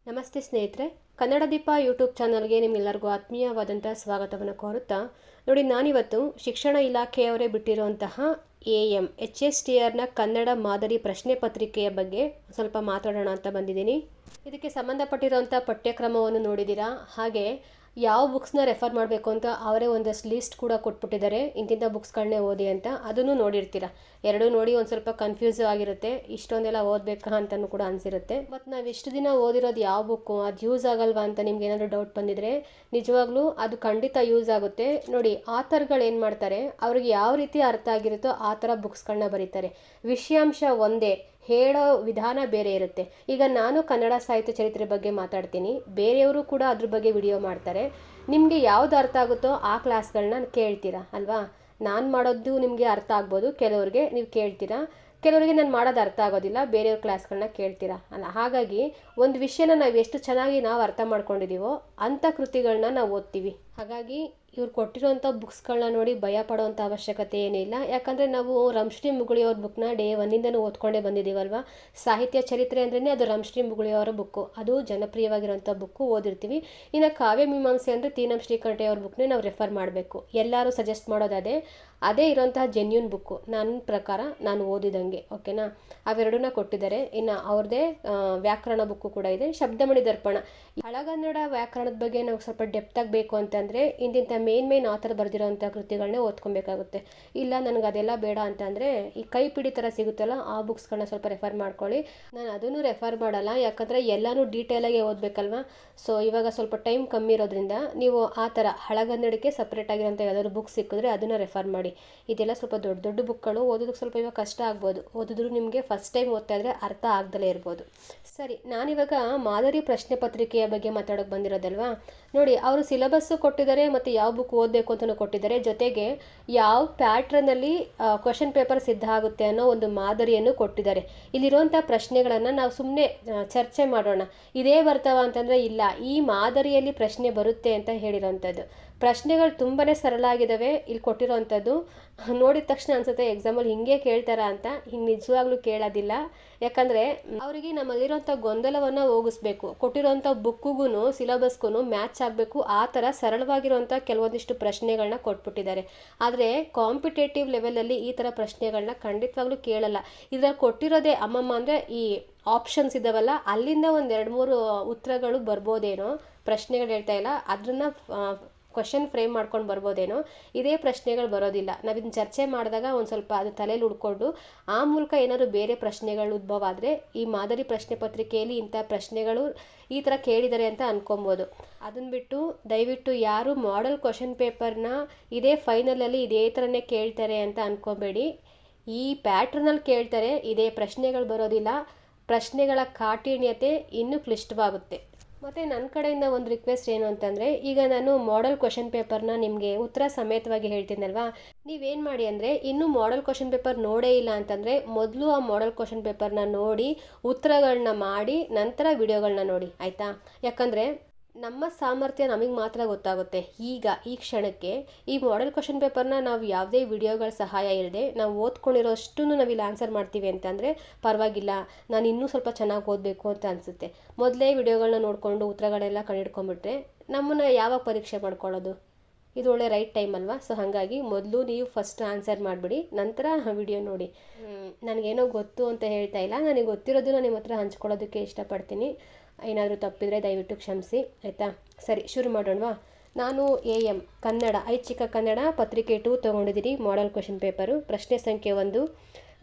ನಮಸ್ತೆ ಸ್ನೇಹಿತರೆ, ಕನ್ನಡ ದೀಪ ಯೂಟ್ಯೂಬ್ ಚಾನಲ್ಗೆ ನಿಮ್ಮೆಲ್ಲರಿಗೂ ಆತ್ಮೀಯವಾದಂಥ ಸ್ವಾಗತವನ್ನು ಕೋರುತ್ತಾ ನೋಡಿ, ನಾನಿವತ್ತು ಶಿಕ್ಷಣ ಇಲಾಖೆಯವರೇ ಬಿಟ್ಟಿರುವಂತಹ HSTRನ ಕನ್ನಡ ಮಾದರಿ ಪ್ರಶ್ನೆ ಪತ್ರಿಕೆಯ ಬಗ್ಗೆ ಸ್ವಲ್ಪ ಮಾತಾಡೋಣ ಅಂತ ಬಂದಿದ್ದೀನಿ. ಇದಕ್ಕೆ ಸಂಬಂಧಪಟ್ಟಿರುವಂಥ ಪಠ್ಯಕ್ರಮವನ್ನು ನೋಡಿದ್ದೀರಾ. ಹಾಗೆ ಯಾವ ಬುಕ್ಸ್ನ ರೆಫರ್ ಮಾಡಬೇಕು ಅಂತ ಅವರೇ ಒಂದಷ್ಟು ಲೀಸ್ಟ್ ಕೂಡ ಕೊಟ್ಬಿಟ್ಟಿದ್ದಾರೆ, ಇಂತಿಂಥ ಬುಕ್ಸ್ಗಳನ್ನೇ ಓದಿ ಅಂತ. ಅದನ್ನು ನೋಡಿರ್ತೀರ. ಎರಡೂ ನೋಡಿ ಒಂದು ಸ್ವಲ್ಪ ಕನ್ಫ್ಯೂಸ್ ಆಗಿರುತ್ತೆ, ಇಷ್ಟೊಂದೆಲ್ಲ ಓದಬೇಕಾ ಅಂತಲೂ ಕೂಡ ಅನಿಸಿರುತ್ತೆ. ಮತ್ತು ನಾವು ಇಷ್ಟು ದಿನ ಓದಿರೋದು ಯಾವ ಬುಕ್ಕು, ಅದು ಯೂಸ್ ಆಗಲ್ವಾ ಅಂತ ನಿಮ್ಗೆ ಏನಾದರೂ ಡೌಟ್ ಬಂದಿದ್ರೆ ನಿಜವಾಗ್ಲೂ ಅದು ಖಂಡಿತ ಯೂಸ್ ಆಗುತ್ತೆ. ನೋಡಿ, ಆಥರ್ಗಳು ಏನು ಮಾಡ್ತಾರೆ, ಅವ್ರಿಗೆ ಯಾವ ರೀತಿ ಅರ್ಥ ಆಗಿರುತ್ತೋ ಆ ಥರ ಬುಕ್ಸ್ಗಳನ್ನ ಬರೀತಾರೆ. ವಿಷಯಾಂಶ ಒಂದೇ, ಹೇಳೋ ವಿಧಾನ ಬೇರೆ ಇರುತ್ತೆ. ಈಗ ನಾನು ಕನ್ನಡ ಸಾಹಿತ್ಯ ಚರಿತ್ರೆ ಬಗ್ಗೆ ಮಾತಾಡ್ತೀನಿ, ಬೇರೆಯವರು ಕೂಡ ಅದ್ರ ಬಗ್ಗೆ ವಿಡಿಯೋ ಮಾಡ್ತಾರೆ. ನಿಮಗೆ ಯಾವ್ದು ಅರ್ಥ ಆಗುತ್ತೋ ಆ ಕ್ಲಾಸ್ಗಳನ್ನ ಕೇಳ್ತೀರಾ ಅಲ್ವಾ. ನಾನು ಮಾಡೋದು ನಿಮಗೆ ಅರ್ಥ ಆಗ್ಬೋದು, ಕೆಲವ್ರಿಗೆ ನೀವು ಕೇಳ್ತೀರಾ, ಕೆಲವರಿಗೆ ನಾನು ಮಾಡೋದು ಅರ್ಥ ಆಗೋದಿಲ್ಲ, ಬೇರೆಯವ್ರ ಕ್ಲಾಸ್ಗಳನ್ನ ಕೇಳ್ತೀರಾ ಅಲ್ಲ. ಹಾಗಾಗಿ ಒಂದು ವಿಷಯನ ನಾವು ಎಷ್ಟು ಚೆನ್ನಾಗಿ ನಾವು ಅರ್ಥ ಮಾಡ್ಕೊಂಡಿದ್ದೀವೋ ಅಂಥ ಕೃತಿಗಳನ್ನ ನಾವು ಓದ್ತೀವಿ. ಹಾಗಾಗಿ ಇವ್ರು ಕೊಟ್ಟಿರೋಂಥ ಬುಕ್ಸ್ಗಳನ್ನ ನೋಡಿ ಭಯ ಪಡೋವಂಥ ಅವಶ್ಯಕತೆ ಏನಿಲ್ಲ. ಯಾಕಂದರೆ ನಾವು ರಮ್ಶ್ರೀ ಮುಗುಳಿಯವ್ರ ಬುಕ್ನ ಡೇ ಒನ್ನಿಂದನೂ ಓದ್ಕೊಂಡೇ ಬಂದಿದ್ದೀವಲ್ವ. ಸಾಹಿತ್ಯ ಚರಿತ್ರೆ ಅಂದ್ರೇ ಅದು ರಮ್ಶ್ರೀ ಮುಗುಳಿಯವರ ಬುಕ್ಕು, ಅದು ಜನಪ್ರಿಯವಾಗಿರೋಂಥ ಬುಕ್ಕು, ಓದಿರ್ತೀವಿ. ಇನ್ನು ಕಾವ್ಯ ಮೀಮಾಂಸೆ ಅಂದರೆ ತೀನಂ ಶ್ರೀಕಂಠಯ್ಯವ್ರ ಬುಕ್ನೇ ನಾವು ರೆಫರ್ ಮಾಡಬೇಕು. ಎಲ್ಲರೂ ಸಜೆಸ್ಟ್ ಮಾಡೋದು ಅದೇ ಇರೋಂತಹ ಜೆನ್ಯೂನ್ ಬುಕ್ಕು ನನ್ನ ಪ್ರಕಾರ, ನಾನು ಓದಿದಂಗೆ. ಓಕೆನಾ, ಅವೆರಡನ್ನ ಕೊಟ್ಟಿದ್ದಾರೆ. ಇನ್ನು ಅವ್ರದ್ದೇ ವ್ಯಾಕರಣ ಬುಕ್ಕು ಕೂಡ ಇದೆ, ಶಬ್ದಮಣಿ ದರ್ಪಣ. ಹಳಗನ್ನಡ ವ್ಯಾಕರಣದ ಬಗ್ಗೆ ನಾವು ಸ್ವಲ್ಪ ಡೆಪ್ತಾಗಿ ಬೇಕು ಅಂತಂದರೆ ಇಂತಿಂಥ ಮೇನ್ ಆಥರ್ ಬರೆದಿರೋಂಥ ಕೃತಿಗಳನ್ನೇ ಓದ್ಕೊಬೇಕಾಗುತ್ತೆ. ಇಲ್ಲ ನನಗೆ ಅದೆಲ್ಲ ಬೇಡ ಅಂತಂದರೆ ಈ ಕೈಪಿಡಿ ಥರ ಸಿಗುತ್ತಲ್ಲ ಆ ಬುಕ್ಸ್ಗಳನ್ನ ಸ್ವಲ್ಪ ರೆಫರ್ ಮಾಡ್ಕೊಳ್ಳಿ. ನಾನು ಅದನ್ನು ರೆಫರ್ ಮಾಡಲ್ಲ, ಯಾಕಂದರೆ ಎಲ್ಲನೂ ಡೀಟೇಲಾಗಿ ಓದಬೇಕಲ್ವ. ಸೊ ಇವಾಗ ಸ್ವಲ್ಪ ಟೈಮ್ ಕಮ್ಮಿ ಇರೋದ್ರಿಂದ ನೀವು ಆ ಥರ ಹಳಗನ್ನಡಕ್ಕೆ ಸಪ್ರೇಟ್ ಆಗಿರೋಂಥ ಯಾವ್ದಾದ್ರು ಬುಕ್ ಸಿಕ್ಕಿದ್ರೆ ಅದನ್ನು ರೆಫರ್ ಮಾಡಿ. ಇದೆಲ್ಲ ಸ್ವಲ್ಪ ದೊಡ್ಡ ದೊಡ್ಡ ಬುಕ್ಗಳು, ಓದೋದಕ್ಕೆ ಸ್ವಲ್ಪ ಇವಾಗ ಕಷ್ಟ ಆಗ್ಬೋದು. ಓದಿದ್ರು ನಿಮಗೆ ಫಸ್ಟ್ ಟೈಮ್ ಓದ್ತಾ ಇದ್ರೆ ಅರ್ಥ ಆಗ್ದಲೇ ಇರ್ಬೋದು. ಸರಿ, ನಾನಿವಾಗ ಮಾದರಿ ಪ್ರಶ್ನೆ ಪತ್ರಿಕೆಯ ಬಗ್ಗೆ ಮಾತಾಡೋಕೆ ಬಂದಿರೋದಲ್ವಾ. ನೋಡಿ, ಅವರು ಸಿಲೆಬಸ್ಸು ಕೊಟ್ಟಿದ್ದಾರೆ ಮತ್ತು ಯಾವ ಬುಕ್ ಓದಬೇಕು ಅಂತಲೂ ಕೊಟ್ಟಿದ್ದಾರೆ. ಜೊತೆಗೆ ಯಾವ ಪ್ಯಾಟ್ರನಲ್ಲಿ ಕ್ವಶನ್ ಪೇಪರ್ ಸಿದ್ಧ ಆಗುತ್ತೆ ಅನ್ನೋ ಒಂದು ಮಾದರಿಯನ್ನು ಕೊಟ್ಟಿದ್ದಾರೆ. ಇಲ್ಲಿರುವಂಥ ಪ್ರಶ್ನೆಗಳನ್ನು ನಾವು ಸುಮ್ಮನೆ ಚರ್ಚೆ ಮಾಡೋಣ. ಇದೇ ಬರ್ತಾವ ಅಂತಂದರೆ ಇಲ್ಲ, ಈ ಮಾದರಿಯಲ್ಲಿ ಪ್ರಶ್ನೆ ಬರುತ್ತೆ ಅಂತ ಹೇಳಿರೋಂಥದ್ದು. ಪ್ರಶ್ನೆಗಳು ತುಂಬಾ ಸರಳ ಆಗಿದ್ದಾವೆ ಇಲ್ಲಿ ಕೊಟ್ಟಿರೋವಂಥದ್ದು. ನೋಡಿದ ತಕ್ಷಣ ಅನ್ಸುತ್ತೆ ಎಕ್ಸಾಮಲ್ಲಿ ಹಿಂಗೆ ಕೇಳ್ತಾರ ಅಂತ. ಹಿಂಗೆ ನಿಜವಾಗ್ಲೂ ಕೇಳೋದಿಲ್ಲ. ಯಾಕಂದರೆ ಅವರಿಗೆ ನಮ್ಮಲ್ಲಿರೋಂಥ ಗೊಂದಲವನ್ನು ಹೋಗಿಸ್ಬೇಕು. ಕೊಟ್ಟಿರೋಂಥ ಬುಕ್ಕಿಗೂ ಸಿಲೆಬಸ್ಗೂ ಮ್ಯಾಚ್ ಆಗಬೇಕು. ಆ ಥರ ಸರಳವಾಗಿರುವಂಥ ಕೆಲವೊಂದಿಷ್ಟು ಪ್ರಶ್ನೆಗಳನ್ನ ಕೊಟ್ಬಿಟ್ಟಿದ್ದಾರೆ. ಆದರೆ ಕಾಂಪಿಟೇಟಿವ್ ಲೆವೆಲಲ್ಲಿ ಈ ಥರ ಪ್ರಶ್ನೆಗಳನ್ನ ಖಂಡಿತವಾಗ್ಲೂ ಕೇಳಲ್ಲ. ಇದರಲ್ಲಿ ಕೊಟ್ಟಿರೋದೇ ಅಮ್ಮಮ್ಮ ಅಂದರೆ ಈ ಆಪ್ಷನ್ಸ್ ಇದ್ದಾವಲ್ಲ, ಅಲ್ಲಿಂದ ಒಂದು 2-3 ಉತ್ತರಗಳು ಬರ್ಬೋದೇನೋ. ಪ್ರಶ್ನೆಗಳು ಹೇಳ್ತಾ ಇಲ್ಲ, ಅದನ್ನು ಕ್ವಶನ್ ಫ್ರೇಮ್ ಮಾಡ್ಕೊಂಡು ಬರ್ಬೋದೇನೋ. ಇದೇ ಪ್ರಶ್ನೆಗಳು ಬರೋದಿಲ್ಲ. ನಾವಿದನ್ನು ಚರ್ಚೆ ಮಾಡಿದಾಗ ಒಂದು ಸ್ವಲ್ಪ ಅದು ತಲೆಯಲ್ಲಿ ಉಡ್ಕೊಂಡು ಆ ಮೂಲಕ ಏನಾದರೂ ಬೇರೆ ಪ್ರಶ್ನೆಗಳು ಉದ್ಭವ ಆದರೆ ಈ ಮಾದರಿ ಪ್ರಶ್ನೆ ಪತ್ರಿಕೆಯಲ್ಲಿ ಇಂಥ ಪ್ರಶ್ನೆಗಳು ಈ ಥರ ಕೇಳಿದ್ದಾರೆ ಅಂತ ಅನ್ಕೊಬೋದು. ಅದನ್ನು ಬಿಟ್ಟು ದಯವಿಟ್ಟು ಯಾರು ಮಾಡೆಲ್ ಕ್ವಶನ್ ಪೇಪರ್ನ ಇದೇ ಫೈನಲಲ್ಲಿ ಇದೇ ಥರನೇ ಕೇಳ್ತಾರೆ ಅಂತ ಅನ್ಕೋಬೇಡಿ. ಈ ಪ್ಯಾಟ್ರನಲ್ಲಿ ಕೇಳ್ತಾರೆ, ಇದೇ ಪ್ರಶ್ನೆಗಳು ಬರೋದಿಲ್ಲ. ಪ್ರಶ್ನೆಗಳ ಕಾಠಿಣ್ಯತೆ ಇನ್ನೂ ಕ್ಲಿಷ್ಟವಾಗುತ್ತೆ. ಮತ್ತು ನನ್ನ ಕಡೆಯಿಂದ ಒಂದು ರಿಕ್ವೆಸ್ಟ್ ಏನು ಅಂತಂದರೆ, ಈಗ ನಾನು ಮಾಡೆಲ್ ಕ್ವಶನ್ ಪೇಪರ್ನ ನಿಮಗೆ ಉತ್ತರ ಸಮೇತವಾಗಿ ಹೇಳ್ತೀನಲ್ವಾ. ನೀವೇನು ಮಾಡಿ ಅಂದರೆ, ಇನ್ನೂ ಮಾಡೆಲ್ ಕ್ವಶನ್ ಪೇಪರ್ ನೋಡೇ ಇಲ್ಲ ಅಂತಂದರೆ ಮೊದಲು ಆ ಮಾಡೆಲ್ ಕ್ವಶನ್ ಪೇಪರ್ನ ನೋಡಿ ಉತ್ತರಗಳನ್ನ ಮಾಡಿ ನಂತರ ವಿಡಿಯೋಗಳನ್ನ ನೋಡಿ, ಆಯಿತಾ. ಯಾಕಂದರೆ ನಮ್ಮ ಸಾಮರ್ಥ್ಯ ನಮಗೆ ಮಾತ್ರ ಗೊತ್ತಾಗುತ್ತೆ. ಈಗ ಈ ಕ್ಷಣಕ್ಕೆ ಈ ಮಾಡೆಲ್ ಕ್ವಶನ್ ಪೇಪರ್ನ ನಾವು ಯಾವುದೇ ವಿಡಿಯೋಗಳ ಸಹಾಯ ಇಲ್ಲದೆ ನಾವು ಓದ್ಕೊಂಡಿರೋಷ್ಟನ್ನು ನಾವಿಲ್ಲಿ ಆನ್ಸರ್ ಮಾಡ್ತೀವಿ ಅಂತಂದರೆ ಪರವಾಗಿಲ್ಲ, ನಾನು ಇನ್ನೂ ಸ್ವಲ್ಪ ಚೆನ್ನಾಗಿ ಓದಬೇಕು ಅಂತ ಅನಿಸುತ್ತೆ. ಮೊದಲೇ ವಿಡಿಯೋಗಳನ್ನ ನೋಡಿಕೊಂಡು ಉತ್ತರಗಳೆಲ್ಲ ಕಂಡುಹಿಡ್ಕೊಂಡ್ಬಿಟ್ರೆ ನಮ್ಮನ್ನು ಯಾವಾಗ ಪರೀಕ್ಷೆ ಮಾಡ್ಕೊಳ್ಳೋದು? ಇದು ಒಳ್ಳೆ ರೈಟ್ ಟೈಮ್ ಅಲ್ವಾ. ಸೊ ಹಾಗಾಗಿ ಮೊದಲು ನೀವು ಫಸ್ಟ್ ಆನ್ಸರ್ ಮಾಡಿಬಿಡಿ, ನಂತರ ವಿಡಿಯೋ ನೋಡಿ. ನನಗೇನೋ ಗೊತ್ತು ಅಂತ ಹೇಳ್ತಾ ಇಲ್ಲ, ನನಗೆ ಗೊತ್ತಿರೋದನ್ನ ನಿಮ್ಮ ಹತ್ರ ಹಂಚ್ಕೊಳ್ಳೋದಕ್ಕೆ ಇಷ್ಟಪಡ್ತೀನಿ. ಏನಾದರೂ ತಪ್ಪಿದರೆ ದಯವಿಟ್ಟು ಕ್ಷಮಿಸಿ, ಆಯಿತಾ. ಸರಿ, ಶುರು ಮಾಡೋಣವಾ. ನಾನು ಕನ್ನಡ ಐಚ್ಛಿಕ ಕನ್ನಡ ಪತ್ರಿಕೆ 2 ತೊಗೊಂಡಿದ್ದೀನಿ, ಮಾಡೆಲ್ ಕ್ವಶನ್ ಪೇಪರು. ಪ್ರಶ್ನೆ ಸಂಖ್ಯೆ 1,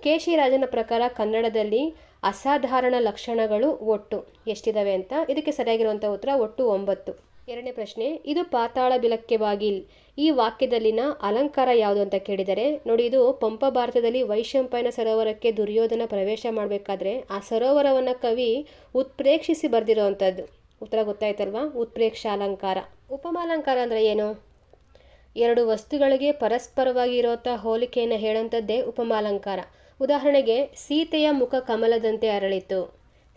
ಕೆ.ಸಿ. ರಾಜನ ಪ್ರಕಾರ ಕನ್ನಡದಲ್ಲಿ ಅಸಾಧಾರಣ ಲಕ್ಷಣಗಳು ಒಟ್ಟು ಎಷ್ಟಿದ್ದಾವೆ ಅಂತ. ಇದಕ್ಕೆ ಸರಿಯಾಗಿರುವಂಥ ಉತ್ತರ ಒಟ್ಟು 9. ಎರಡನೇ ಪ್ರಶ್ನೆ, ಇದು ಪಾತಾಳ ಬಿಲಕ್ಕೆ ಬಾಗಿಲ್, ಈ ವಾಕ್ಯದಲ್ಲಿನ ಅಲಂಕಾರ ಯಾವುದು ಅಂತ ಕೇಳಿದರೆ. ನೋಡಿ, ಇದು ಪಂಪ ಭಾರತದಲ್ಲಿ ವೈಶಂಪಾಯನ ಸರೋವರಕ್ಕೆ ದುರ್ಯೋಧನ ಪ್ರವೇಶ ಮಾಡಬೇಕಾದ್ರೆ ಆ ಸರೋವರವನ್ನು ಕವಿ ಉತ್ಪ್ರೇಕ್ಷಿಸಿ ಬರೆದಿರೋವಂಥದ್ದು. ಉತ್ತರ ಗೊತ್ತಾಯ್ತಲ್ವಾ? ಉತ್ಪ್ರೇಕ್ಷ ಅಲಂಕಾರ. ಉಪಮಾಲಂಕಾರ ಅಂದರೆ ಏನು? ಎರಡು ವಸ್ತುಗಳಿಗೆ ಪರಸ್ಪರವಾಗಿ ಇರೋಂಥ ಹೋಲಿಕೆಯನ್ನು ಹೇಳೋಂಥದ್ದೇ ಉಪಮಾಲಂಕಾರ. ಉದಾಹರಣೆಗೆ, ಸೀತೆಯ ಮುಖ ಕಮಲದಂತೆ ಅರಳಿತು.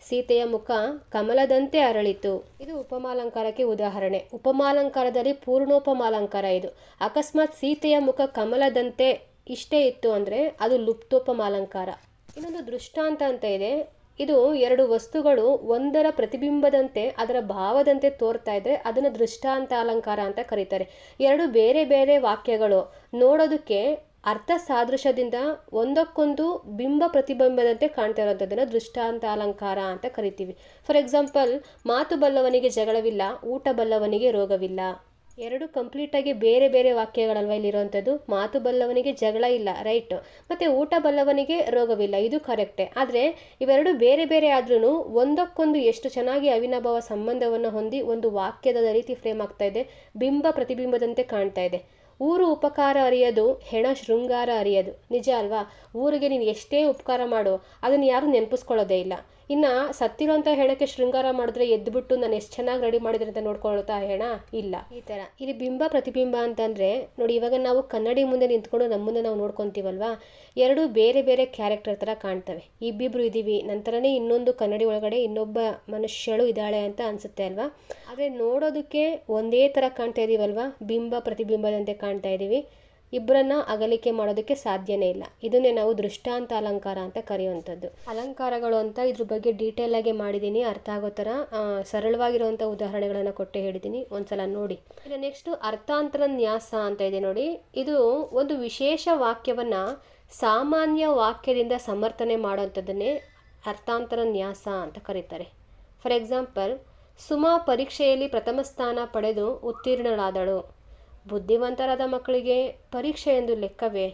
ಸೀತೆಯ ಮುಖ ಕಮಲದಂತೆ ಅರಳಿತು, ಇದು ಉಪಮಾಲಂಕಾರಕ್ಕೆ ಉದಾಹರಣೆ. ಉಪಮಾಲಂಕಾರದಲ್ಲಿ ಪೂರ್ಣೋಪಮಾಲಂಕಾರ ಇದು. ಅಕಸ್ಮಾತ್ ಸೀತೆಯ ಮುಖ ಕಮಲದಂತೆ ಇಷ್ಟೇ ಇತ್ತು ಅಂದರೆ ಅದು ಲುಪ್ತೋಪಮಾಲಂಕಾರ. ಇನ್ನೊಂದು ದೃಷ್ಟಾಂತ ಅಂತ ಇದೆ. ಇದು ಎರಡು ವಸ್ತುಗಳು ಒಂದರ ಪ್ರತಿಬಿಂಬದಂತೆ ಅದರ ಭಾವದಂತೆ ತೋರ್ತಾ ಇದ್ರೆ ಅದನ್ನು ದೃಷ್ಟಾಂತ ಅಲಂಕಾರ ಅಂತ ಕರೀತಾರೆ. ಎರಡು ಬೇರೆ ಬೇರೆ ವಾಕ್ಯಗಳು ನೋಡೋದಕ್ಕೆ ಅರ್ಥ ಸಾದೃಶ್ಯದಿಂದ ಒಂದಕ್ಕೊಂದು ಬಿಂಬ ಪ್ರತಿಬಿಂಬದಂತೆ ಕಾಣ್ತಾ ಇರೋಂಥದ್ದನ್ನು ದೃಷ್ಟಾಂತ ಅಲಂಕಾರ ಅಂತ ಕರಿತೀವಿ. ಫಾರ್ ಎಕ್ಸಾಂಪಲ್, ಮಾತು ಬಲ್ಲವನಿಗೆ ಜಗಳವಿಲ್ಲ, ಊಟ ಬಲ್ಲವನಿಗೆ ರೋಗವಿಲ್ಲ. ಎರಡು ಕಂಪ್ಲೀಟಾಗಿ ಬೇರೆ ಬೇರೆ ವಾಕ್ಯಗಳಲ್ವ ಇಲ್ಲಿರುವಂಥದ್ದು. ಮಾತು ಬಲ್ಲವನಿಗೆ ಜಗಳ ಇಲ್ಲ, ರೈಟ್, ಮತ್ತು ಊಟ ಬಲ್ಲವನಿಗೆ ರೋಗವಿಲ್ಲ, ಇದು ಕರೆಕ್ಟೇ. ಆದರೆ ಇವೆರಡು ಬೇರೆ ಬೇರೆ ಆದ್ರೂ ಒಂದಕ್ಕೊಂದು ಎಷ್ಟು ಚೆನ್ನಾಗಿ ಅವಿನಾಭಾವ ಸಂಬಂಧವನ್ನು ಹೊಂದಿ ಒಂದು ವಾಕ್ಯದ ರೀತಿ ಫ್ರೇಮ್ ಆಗ್ತಾ ಇದೆ, ಬಿಂಬ ಪ್ರತಿಬಿಂಬದಂತೆ ಕಾಣ್ತಾ ಇದೆ. ಊರು ಉಪಕಾರ ಅರಿಯದು, ಹೆಣ ಶೃಂಗಾರ ಅರಿಯದು. ನಿಜ ಅಲ್ವಾ? ಊರಿಗೆ ನೀನು ಎಷ್ಟೇ ಉಪಕಾರ ಮಾಡು, ಅದನ್ನು ಯಾರು ನೆನಪಿಸ್ಕೊಳ್ಳೋದೇ ಇಲ್ಲ. ಇನ್ನು ಸತ್ತಿರೋಂಥ ಹೆಣಕ್ಕೆ ಶೃಂಗಾರ ಮಾಡಿದ್ರೆ ಎದ್ದುಬಿಟ್ಟು ನಾನು ಎಷ್ಟು ಚೆನ್ನಾಗಿ ರೆಡಿ ಮಾಡಿದ್ರೆ ಅಂತ ನೋಡ್ಕೊಳ್ತಾ ಹೆಣ ಇಲ್ಲ. ಈ ಥರ ಇಲ್ಲಿ ಬಿಂಬ ಪ್ರತಿಬಿಂಬ ಅಂತಂದರೆ ನೋಡಿ, ಇವಾಗ ನಾವು ಕನ್ನಡಿ ಮುಂದೆ ನಿಂತ್ಕೊಂಡು ನಮ್ಮ ಮುಂದೆ ನಾವು ನೋಡ್ಕೊತೀವಲ್ವಾ, ಎರಡು ಬೇರೆ ಬೇರೆ ಕ್ಯಾರೆಕ್ಟರ್ ಥರ ಕಾಣ್ತವೆ. ಇಬ್ಬಿಬ್ರು ಇದ್ದೀವಿ, ನಂತರನೇ ಇನ್ನೊಂದು ಕನ್ನಡಿ ಒಳಗಡೆ ಇನ್ನೊಬ್ಬ ಮನುಷ್ಯಳು ಇದ್ದಾಳೆ ಅಂತ ಅನಿಸುತ್ತೆ ಅಲ್ವಾ. ಆದರೆ ನೋಡೋದಕ್ಕೆ ಒಂದೇ ಥರ ಕಾಣ್ತಾ ಇದ್ದೀವಲ್ವಾ, ಬಿಂಬ ಪ್ರತಿಬಿಂಬದಂತೆ ಕಾಣ್ತಾ ಇದ್ದೀವಿ. ಇಬ್ಬರನ್ನ ಅಗಲಿಕೆ ಮಾಡೋದಕ್ಕೆ ಸಾಧ್ಯನೇ ಇಲ್ಲ. ಇದನ್ನೇ ನಾವು ದೃಷ್ಟಾಂತ ಅಲಂಕಾರ ಅಂತ ಕರೆಯುವಂಥದ್ದು. ಅಲಂಕಾರಗಳು ಅಂತ ಇದ್ರ ಬಗ್ಗೆ ಡೀಟೇಲ್ ಆಗಿ ಮಾಡಿದ್ದೀನಿ, ಅರ್ಥ ಆಗೋ ಥರ ಸರಳವಾಗಿರುವಂಥ ಉದಾಹರಣೆಗಳನ್ನು ಕೊಟ್ಟೆ ಹೇಳಿದ್ದೀನಿ, ಒಂದ್ಸಲ ನೋಡಿ. ಇನ್ನು ನೆಕ್ಸ್ಟು ಅರ್ಥಾಂತರ ನ್ಯಾಸ ಅಂತ ಇದೆ ನೋಡಿ. ಇದು ಒಂದು ವಿಶೇಷ ವಾಕ್ಯವನ್ನು ಸಾಮಾನ್ಯ ವಾಕ್ಯದಿಂದ ಸಮರ್ಥನೆ ಮಾಡೋವಂಥದ್ದನ್ನೇ ಅರ್ಥಾಂತರ ನ್ಯಾಸ ಅಂತ ಕರೀತಾರೆ. ಫಾರ್ ಎಕ್ಸಾಂಪಲ್, ಸುಮಾ ಪರೀಕ್ಷೆಯಲ್ಲಿ ಪ್ರಥಮ ಸ್ಥಾನ ಪಡೆದು ಉತ್ತೀರ್ಣಳಾದಳು. ಬುದ್ಧಿವಂತರಾದ ಮಕ್ಕಳಿಗೆ ಪರೀಕ್ಷೆ ಎಂದು ಲೆಕ್ಕವೇ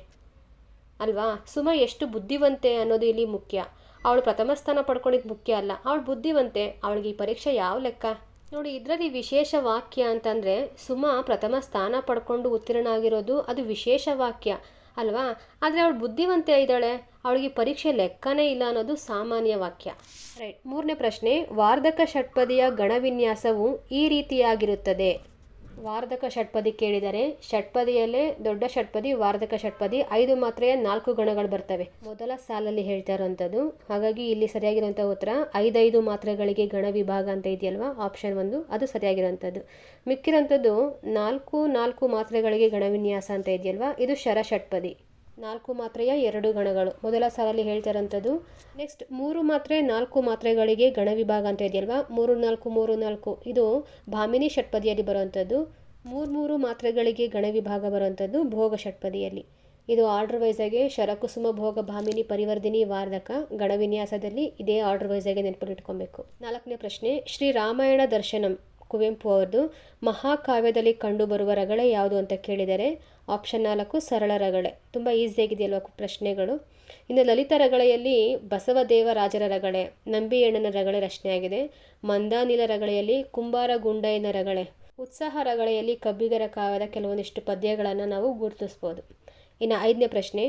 ಅಲ್ವಾ. ಸುಮಾ ಎಷ್ಟು ಬುದ್ಧಿವಂತೆ ಅನ್ನೋದು ಇಲ್ಲಿ ಮುಖ್ಯ. ಅವಳು ಪ್ರಥಮ ಸ್ಥಾನ ಪಡ್ಕೊಂಡಿದ್ದು ಮುಖ್ಯ ಅಲ್ಲ, ಅವಳು ಬುದ್ಧಿವಂತೆ, ಅವಳಿಗೆ ಈ ಪರೀಕ್ಷೆ ಯಾವ ಲೆಕ್ಕ. ನೋಡಿ, ಇದರಲ್ಲಿ ವಿಶೇಷ ವಾಕ್ಯ ಅಂತಂದರೆ ಸುಮಾ ಪ್ರಥಮ ಸ್ಥಾನ ಪಡ್ಕೊಂಡು ಉತ್ತೀರ್ಣ ಆಗಿರೋದು ಅದು ವಿಶೇಷ ವಾಕ್ಯ ಅಲ್ವಾ. ಆದರೆ ಅವಳು ಬುದ್ಧಿವಂತೆ ಇದ್ದಾಳೆ, ಅವಳಿಗೆ ಪರೀಕ್ಷೆ ಲೆಕ್ಕನೇ ಇಲ್ಲ ಅನ್ನೋದು ಸಾಮಾನ್ಯ ವಾಕ್ಯ. ರೈಟ್. ಮೂರನೇ ಪ್ರಶ್ನೆ, ವಾರ್ಧಕ ಷಟ್ಪದಿಯ ಗಣವಿನ್ಯಾಸವು ಈ ರೀತಿಯಾಗಿರುತ್ತದೆ. ವಾರ್ಧಕ ಷಟ್ಪದಿ ಕೇಳಿದರೆ ಷಟ್ಪದಿಯಲ್ಲೇ ದೊಡ್ಡ ಷಟ್ಪದಿ, ವಾರ್ಧಕ ಷಟ್ಪದಿ, 5 ಮಾತ್ರೆಯ 4 ಗಣಗಳು ಬರ್ತವೆ ಮೊದಲ ಸಾಲಲ್ಲಿ ಹೇಳ್ತಾ ಇರೋವಂಥದ್ದು. ಹಾಗಾಗಿ ಇಲ್ಲಿ ಸರಿಯಾಗಿರುವಂಥ ಉತ್ತರ 5 ಮಾತ್ರೆಗಳಿಗೆ ಗಣ ವಿಭಾಗ ಅಂತ ಇದೆಯಲ್ವಾ, ಆಪ್ಷನ್ 1 ಅದು ಸರಿಯಾಗಿರುವಂಥದ್ದು. ಮಿಕ್ಕಿರೋಂಥದ್ದು 4 ಮಾತ್ರೆಗಳಿಗೆ ಗಣವಿನ್ಯಾಸ ಅಂತ ಇದೆಯಲ್ವಾ, ಇದು ಶರ ಷಟ್ಪದಿ. 4 ಮಾತ್ರೆಯ 2 ಗಣಗಳು ಮೊದಲ ಸಾಲಲ್ಲಿ ಹೇಳ್ತಾ ಇರೋಂಥದ್ದು. ನೆಕ್ಸ್ಟ್ 3 ಮಾತ್ರೆ 4 ಮಾತ್ರೆಗಳಿಗೆ ಗಣ ವಿಭಾಗ ಅಂತ ಇದೆಯಲ್ವಾ, 3 4 3 4 ಇದು ಭಾಮಿನಿ ಷಟ್ಪದಿಯಲ್ಲಿ ಬರುವಂಥದ್ದು. 3 ಮಾತ್ರೆಗಳಿಗೆ ಗಣ ವಿಭಾಗ ಬರುವಂಥದ್ದು ಭೋಗ ಷಟ್ಪದಿಯಲ್ಲಿ. ಇದು ಆರ್ಡರ್ ವೈಸಾಗಿ ಶರಕುಸುಮ ಭೋಗ ಭಾಮಿನಿ ಪರಿವರ್ಧಿನಿ ವಾರ್ಧಕ ಗಣವಿನ್ಯಾಸದಲ್ಲಿ ಇದೇ ಆರ್ಡರ್ ವೈಸಾಗಿ ನೆನಪಲ್ಲಿಟ್ಕೊಬೇಕು. 4ನೇ ಪ್ರಶ್ನೆ, ಶ್ರೀ ರಾಮಾಯಣ ದರ್ಶನಂ ಕುವೆಂಪು ಅವರದು ಮಹಾಕಾವ್ಯದಲ್ಲಿ ಕಂಡುಬರುವ ರಗಳೆ ಯಾವುದು ಅಂತ ಕೇಳಿದರೆ ಆಪ್ಷನ್ 4 ಸರಳ ರಗಳೆ. ತುಂಬ ಈಸಿಯಾಗಿದೆಯಲ್ವ ಪ್ರಶ್ನೆಗಳು. ಇನ್ನು ಲಲಿತ ರಗಳೆಯಲ್ಲಿ ಬಸವದೇವರಾಜರ ರಗಳೆ, ನಂಬಿಯಣ್ಣನ ರಗಳೆ ರಚನೆಯಾಗಿದೆ. ಮಂದಾನಿಲ ರಗಳೆಯಲ್ಲಿ ಕುಂಬಾರ ಗುಂಡಯ್ಯನ ರಗಳೆ. ಉತ್ಸಾಹ ರಗಳೆಯಲ್ಲಿ ಕಬ್ಬಿಗರ ಕಾವ್ಯದ ಕೆಲವೊಂದಿಷ್ಟು ಪದ್ಯಗಳನ್ನು ನಾವು ಗುರುತಿಸ್ಬೋದು. ಇನ್ನು 5ನೇ ಪ್ರಶ್ನೆ,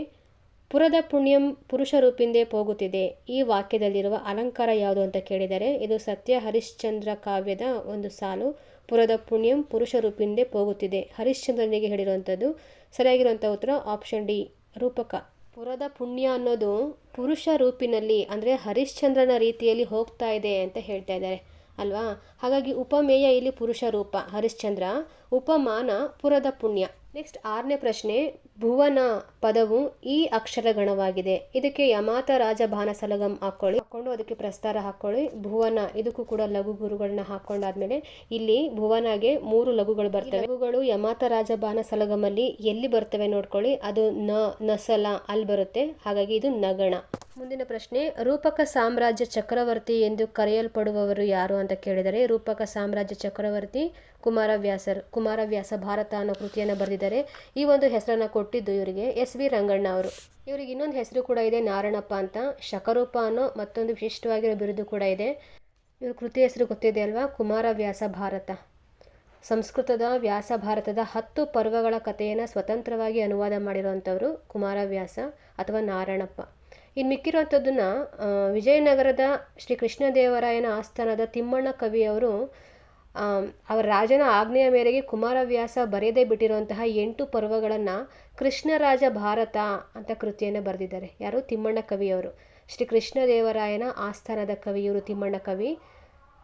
ಪುರದ ಪುಣ್ಯಂ ಪುರುಷ ರೂಪಿಂದೇ ಹೋಗುತ್ತಿದೆ. ಈ ವಾಕ್ಯದಲ್ಲಿರುವ ಅಲಂಕಾರ ಯಾವುದು ಅಂತ ಕೇಳಿದರೆ ಇದು ಸತ್ಯ ಹರಿಶ್ಚಂದ್ರ ಕಾವ್ಯದ ಒಂದು ಸಾಲು. ಪುರದ ಪುಣ್ಯಂ ಪುರುಷ ರೂಪಿಂದೇ ಹೋಗುತ್ತಿದೆ ಹರಿಶ್ಚಂದ್ರನಿಗೆ ಹೇಳಿರುವಂಥದ್ದು. ಸರಿಯಾಗಿರುವಂಥ ಉತ್ತರ ಆಪ್ಷನ್ ಡಿ, ರೂಪಕ. ಪುರದ ಪುಣ್ಯ ಅನ್ನೋದು ಪುರುಷ ರೂಪಿನಲ್ಲಿ ಅಂದರೆ ಹರಿಶ್ಚಂದ್ರನ ರೀತಿಯಲ್ಲಿ ಹೋಗ್ತಾ ಇದೆ ಅಂತ ಹೇಳ್ತಾ ಇದ್ದಾರೆ ಅಲ್ವಾ. ಹಾಗಾಗಿ ಉಪಮೇಯ ಇಲ್ಲಿ ಪುರುಷ ರೂಪ ಹರಿಶ್ಚಂದ್ರ, ಉಪಮಾನ ಪುರದ ಪುಣ್ಯ. ನೆಕ್ಸ್ಟ್ 6ನೇ ಪ್ರಶ್ನೆ, ಭುವನ ಪದವು ಈ ಅಕ್ಷರಗಣವಾಗಿದೆ. ಇದಕ್ಕೆ ಯಮಾತ ರಾಜ ಬಾನ ಸಲಗಂ ಹಾಕ್ಕೊಂಡು ಅದಕ್ಕೆ ಪ್ರಸ್ತಾರ ಹಾಕ್ಕೊಳ್ಳಿ. ಭುವನ ಇದಕ್ಕೂ ಕೂಡ ಲಘು ಗುರುಗಳನ್ನ ಹಾಕೊಂಡಾದ್ಮೇಲೆ ಇಲ್ಲಿ ಭುವನಗೆ 3 ಲಘುಗಳು ಬರ್ತವೆ. ಲಘುಗಳು ಯಮಾತ ರಾಜ ಬಾನ ಸಲಗಮಲ್ಲಿ ಎಲ್ಲಿ ಬರ್ತವೆ ನೋಡ್ಕೊಳ್ಳಿ, ಅದು ನಸಲ ಅಲ್ಲಿ ಬರುತ್ತೆ. ಹಾಗಾಗಿ ಇದು ನಗಣ. ಮುಂದಿನ ಪ್ರಶ್ನೆ, ರೂಪಕ ಸಾಮ್ರಾಜ್ಯ ಚಕ್ರವರ್ತಿ ಎಂದು ಕರೆಯಲ್ಪಡುವವರು ಯಾರು ಅಂತ ಕೇಳಿದರೆ ರೂಪಕ ಸಾಮ್ರಾಜ್ಯ ಚಕ್ರವರ್ತಿ ಕುಮಾರವ್ಯಾಸರು. ಕುಮಾರವ್ಯಾಸ ಭಾರತ ಅನ್ನೋ ಕೃತಿಯನ್ನು ಬರೆದಿದ್ದಾರೆ. ಈ ಒಂದು ಹೆಸರನ್ನು ಕೊಟ್ಟಿದ್ದು ಇವರಿಗೆ SV ರಂಗಣ್ಣ ಅವರು. ಇವರಿಗೆ ಇನ್ನೊಂದು ಹೆಸರು ಕೂಡ ಇದೆ, ನಾರಾಯಣಪ್ಪ ಅಂತ. ಶಕರೂಪ ಅನ್ನೋ ಮತ್ತೊಂದು ವಿಶಿಷ್ಟವಾಗಿರೋ ಬಿರುದು ಕೂಡ ಇದೆ. ಇವ್ರ ಕೃತಿ ಹೆಸರು ಗೊತ್ತಿದೆ ಅಲ್ವಾ, ಕುಮಾರವ್ಯಾಸ ಭಾರತ. ಸಂಸ್ಕೃತದ ವ್ಯಾಸ ಭಾರತದ 10 ಪರ್ವಗಳ ಕಥೆಯನ್ನು ಸ್ವತಂತ್ರವಾಗಿ ಅನುವಾದ ಮಾಡಿರುವಂಥವ್ರು ಕುಮಾರವ್ಯಾಸ ಅಥವಾ ನಾರಾಯಣಪ್ಪ. ಇನ್ನು ಮಿಕ್ಕಿರುವಂಥದ್ದನ್ನು ವಿಜಯನಗರದ ಶ್ರೀ ಕೃಷ್ಣದೇವರಾಯನ ಆಸ್ಥಾನದ ತಿಮ್ಮಣ್ಣ ಕವಿಯವರು ಅವರ ರಾಜನ ಆಜ್ಞೆಯ ಮೇರೆಗೆ ಕುಮಾರವ್ಯಾಸ ಬರೆಯದೇ ಬಿಟ್ಟಿರುವಂತಹ 8 ಪರ್ವಗಳನ್ನು ಕೃಷ್ಣರಾಜ ಭಾರತ ಅಂತ ಕೃತಿಯನ್ನು ಬರೆದಿದ್ದಾರೆ. ಯಾರು? ತಿಮ್ಮಣ್ಣ ಕವಿಯವರು. ಶ್ರೀ ಕೃಷ್ಣದೇವರಾಯನ ಆಸ್ಥಾನದ ಕವಿಯವರು ತಿಮ್ಮಣ್ಣ ಕವಿ.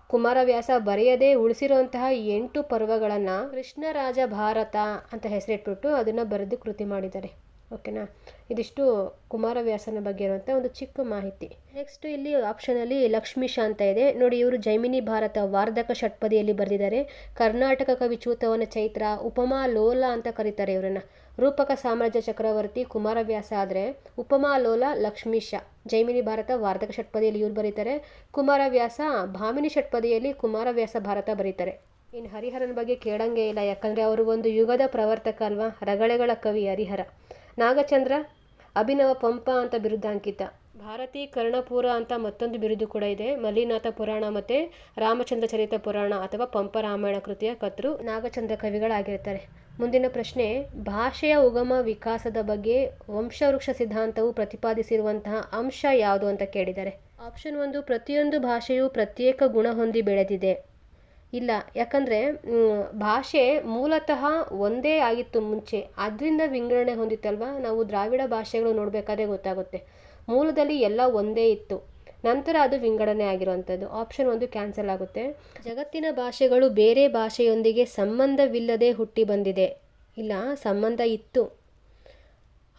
ಕುಮಾರವ್ಯಾಸ ಬರೆಯದೇ ಉಳಿಸಿರುವಂತಹ 8 ಪರ್ವಗಳನ್ನು ಕೃಷ್ಣರಾಜ ಭಾರತ ಅಂತ ಹೆಸರಿಟ್ಬಿಟ್ಟು ಅದನ್ನು ಬರೆದು ಕೃತಿ ಮಾಡಿದ್ದಾರೆ. ಓಕೆನಾ. ಇದಿಷ್ಟು ಕುಮಾರವ್ಯಾಸನ ಬಗ್ಗೆ ಇರುವಂಥ ಒಂದು ಚಿಕ್ಕ ಮಾಹಿತಿ. ನೆಕ್ಸ್ಟ್ ಇಲ್ಲಿ ಆಪ್ಷನಲ್ಲಿ ಲಕ್ಷ್ಮೀಶ ಅಂತ ಇದೆ ನೋಡಿ. ಇವರು ಜೈಮಿನಿ ಭಾರತ ವಾರ್ಧಕ ಷಟ್ಪದಿಯಲ್ಲಿ ಬರೆದಿದ್ದಾರೆ. ಕರ್ನಾಟಕ ಕವಿ ಚೂತವನ ಚೈತ್ರ, ಉಪಮಾ ಲೋಲ ಅಂತ ಕರೀತಾರೆ ಇವರನ್ನ. ರೂಪಕ ಸಾಮ್ರಾಜ್ಯ ಚಕ್ರವರ್ತಿ ಕುಮಾರವ್ಯಾಸ ಆದರೆ ಉಪಮಾ ಲೋಲ ಲಕ್ಷ್ಮೀಶ. ಜೈಮಿನಿ ಭಾರತ ವಾರ್ಧಕ ಷಟ್ಪದಿಯಲ್ಲಿ ಇವ್ರು ಬರೀತಾರೆ. ಕುಮಾರವ್ಯಾಸ ಭಾಮಿನಿ ಷಟ್ಪದಿಯಲ್ಲಿ ಕುಮಾರವ್ಯಾಸ ಭಾರತ ಬರೀತಾರೆ. ಇನ್ನು ಹರಿಹರನ ಬಗ್ಗೆ ಕೇಳಂಗೆ ಇಲ್ಲ, ಯಾಕಂದರೆ ಅವರು ಒಂದು ಯುಗದ ಪ್ರವರ್ತಕ ಅಲ್ವಾ, ರಗಳೆಗಳ ಕವಿ ಹರಿಹರ. ನಾಗಚಂದ್ರ ಅಭಿನವ ಪಂಪ ಅಂತ ಬಿರುದಾಂಕಿತ. ಭಾರತಿ ಕರ್ಣಪುರ ಅಂತ ಮತ್ತೊಂದು ಬಿರುದು ಕೂಡ ಇದೆ. ಮಲ್ಲಿನಾಥ ಪುರಾಣ ಮತ್ತು ರಾಮಚಂದ್ರ ಚರಿತ ಪುರಾಣ ಅಥವಾ ಪಂಪ ರಾಮಾಯಣ ಕೃತಿಯ ಕರ್ತೃ ನಾಗಚಂದ್ರ ಕವಿಗಳಾಗಿರ್ತಾರೆ. ಮುಂದಿನ ಪ್ರಶ್ನೆ, ಭಾಷೆಯ ಉಗಮ ವಿಕಾಸದ ಬಗ್ಗೆ ವಂಶವೃಕ್ಷ ಸಿದ್ಧಾಂತವು ಪ್ರತಿಪಾದಿಸಿರುವಂತಹ ಅಂಶ ಯಾವುದು ಅಂತ ಕೇಳಿದ್ದಾರೆ. ಆಪ್ಷನ್ 1, ಪ್ರತಿಯೊಂದು ಭಾಷೆಯು ಪ್ರತ್ಯೇಕ ಗುಣ ಹೊಂದಿ ಬೆಳೆದಿದೆ. ಇಲ್ಲ, ಯಾಕಂದರೆ ಭಾಷೆ ಮೂಲತಃ ಒಂದೇ ಆಗಿತ್ತು ಮುಂಚೆ, ಅದರಿಂದ ವಿಂಗಡಣೆ ಹೊಂದಿತ್ತಲ್ವ. ನಾವು ದ್ರಾವಿಡ ಭಾಷೆಗಳು ನೋಡಬೇಕಾದ್ರೆ ಗೊತ್ತಾಗುತ್ತೆ, ಮೂಲದಲ್ಲಿ ಎಲ್ಲ ಒಂದೇ ಇತ್ತು, ನಂತರ ಅದು ವಿಂಗಡಣೆ ಆಗಿರುವಂಥದ್ದು. ಆಪ್ಷನ್ 1 ಕ್ಯಾನ್ಸಲ್ ಆಗುತ್ತೆ. ಜಗತ್ತಿನ ಭಾಷೆಗಳು ಬೇರೆ ಭಾಷೆಯೊಂದಿಗೆ ಸಂಬಂಧವಿಲ್ಲದೆ ಹುಟ್ಟಿ ಬಂದಿದೆ. ಇಲ್ಲ, ಸಂಬಂಧ ಇತ್ತು.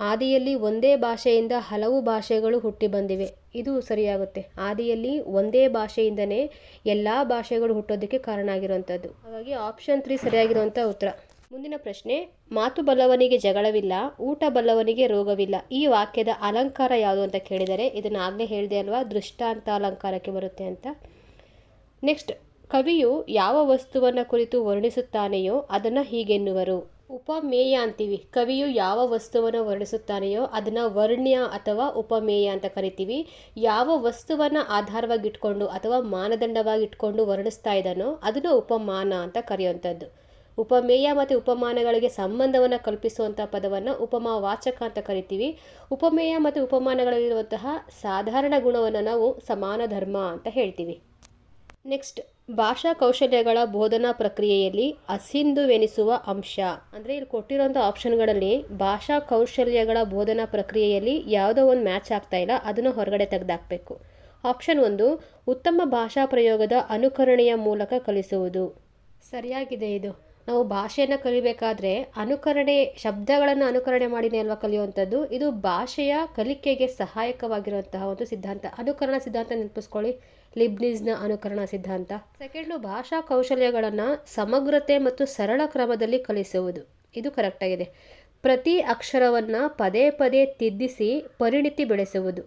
ಆದಿಯಲ್ಲಿ ಒಂದೇ ಭಾಷೆಯಿಂದ ಹಲವು ಭಾಷೆಗಳು ಹುಟ್ಟಿ ಬಂದಿವೆ. ಇದು ಸರಿಯಾಗುತ್ತೆ. ಆದಿಯಲ್ಲಿ ಒಂದೇ ಭಾಷೆಯಿಂದನೇ ಎಲ್ಲ ಭಾಷೆಗಳು ಹುಟ್ಟೋದಕ್ಕೆ ಕಾರಣ ಆಗಿರುವಂಥದ್ದು. ಹಾಗಾಗಿ ಆಪ್ಷನ್ 3 ಸರಿಯಾಗಿರುವಂಥ ಉತ್ತರ. ಮುಂದಿನ ಪ್ರಶ್ನೆ, ಮಾತು ಬಲ್ಲವನಿಗೆ ಜಗಳವಿಲ್ಲ, ಊಟ ಬಲ್ಲವನಿಗೆ ರೋಗವಿಲ್ಲ. ಈ ವಾಕ್ಯದ ಅಲಂಕಾರ ಯಾವುದು ಅಂತ ಕೇಳಿದರೆ, ಇದನ್ನು ಆಗಲೇ ಹೇಳಿದೆ ಅಲ್ವಾ, ದೃಷ್ಟಾಂತ ಅಲಂಕಾರಕ್ಕೆ ಬರುತ್ತೆ ಅಂತ. ನೆಕ್ಸ್ಟ್, ಕವಿಯು ಯಾವ ವಸ್ತುವನ್ನು ಕುರಿತು ವರ್ಣಿಸುತ್ತಾನೆಯೋ ಅದನ್ನು ಹೀಗೆನ್ನುವರು. ಉಪಮೇಯ ಅಂತೀವಿ. ಕವಿಯು ಯಾವ ವಸ್ತುವನ್ನು ವರ್ಣಿಸುತ್ತಾನೆಯೋ ಅದನ್ನು ವರ್ಣ್ಯ ಅಥವಾ ಉಪಮೇಯ ಅಂತ ಕರಿತೀವಿ. ಯಾವ ವಸ್ತುವನ್ನು ಆಧಾರವಾಗಿಟ್ಕೊಂಡು ಅಥವಾ ಮಾನದಂಡವಾಗಿಟ್ಕೊಂಡು ವರ್ಣಿಸ್ತಾ ಇದ್ದಾನೋ ಅದನ್ನು ಉಪಮಾನ ಅಂತ ಕರೆಯುವಂಥದ್ದು. ಉಪಮೇಯ ಮತ್ತು ಉಪಮಾನಗಳಿಗೆ ಸಂಬಂಧವನ್ನು ಕಲ್ಪಿಸುವಂಥ ಪದವನ್ನು ಉಪಮಾವಾಚಕ ಅಂತ ಕರಿತೀವಿ. ಉಪಮೇಯ ಮತ್ತು ಉಪಮಾನಗಳಲ್ಲಿರುವಂತಹ ಸಾಧಾರಣ ಗುಣವನ್ನು ನಾವು ಸಮಾನ ಧರ್ಮ ಅಂತ ಹೇಳ್ತೀವಿ. ನೆಕ್ಸ್ಟ್, ಭಾಷಾ ಕೌಶಲ್ಯಗಳ ಬೋಧನಾ ಪ್ರಕ್ರಿಯೆಯಲ್ಲಿ ಅಸಿಂಧುವೆನಿಸುವ ಅಂಶ. ಅಂದರೆ ಇಲ್ಲಿ ಕೊಟ್ಟಿರೋಂಥ ಆಪ್ಷನ್ಗಳಲ್ಲಿ ಭಾಷಾ ಕೌಶಲ್ಯಗಳ ಬೋಧನಾ ಪ್ರಕ್ರಿಯೆಯಲ್ಲಿ ಯಾವುದೋ ಒಂದು ಮ್ಯಾಚ್ ಆಗ್ತಾ ಇಲ್ಲ, ಅದನ್ನು ಹೊರಗಡೆ ತೆಗೆದಾಕಬೇಕು. ಆಪ್ಷನ್ 1, ಉತ್ತಮ ಭಾಷಾ ಪ್ರಯೋಗದ ಅನುಕರಣೆಯ ಮೂಲಕ ಕಲಿಸುವುದು. ಸರಿಯಾಗಿದೆ ಇದು. ನಾವು ಭಾಷೆಯನ್ನು ಕಲಿಬೇಕಾದ್ರೆ ಅನುಕರಣೆ, ಶಬ್ದಗಳನ್ನು ಅನುಕರಣೆ ಮಾಡಿನೇ ಅಲ್ವಾ ಕಲಿಯುವಂಥದ್ದು. ಇದು ಭಾಷೆಯ ಕಲಿಕೆಗೆ ಸಹಾಯಕವಾಗಿರುವಂತಹ ಒಂದು ಸಿದ್ಧಾಂತ. ಅನುಕರಣ ಸಿದ್ಧಾಂತ ನೆನಪಿಸ್ಕೊಳ್ಳಿ, ಲಿಬ್ನಿಜ್ನ ಅನುಕರಣ ಸಿದ್ಧಾಂತ. ಸೆಕೆಂಡು, ಭಾಷಾ ಕೌಶಲ್ಯಗಳನ್ನು ಸಮಗ್ರತೆ ಮತ್ತು ಸರಳ ಕ್ರಮದಲ್ಲಿ ಕಲಿಸುವುದು. ಇದು ಕರೆಕ್ಟಾಗಿದೆ. ಪ್ರತಿ ಅಕ್ಷರವನ್ನು ಪದೇ ಪದೇ ತಿದ್ದಿಸಿ ಪರಿಣಿತಿ ಬೆಳೆಸುವುದು.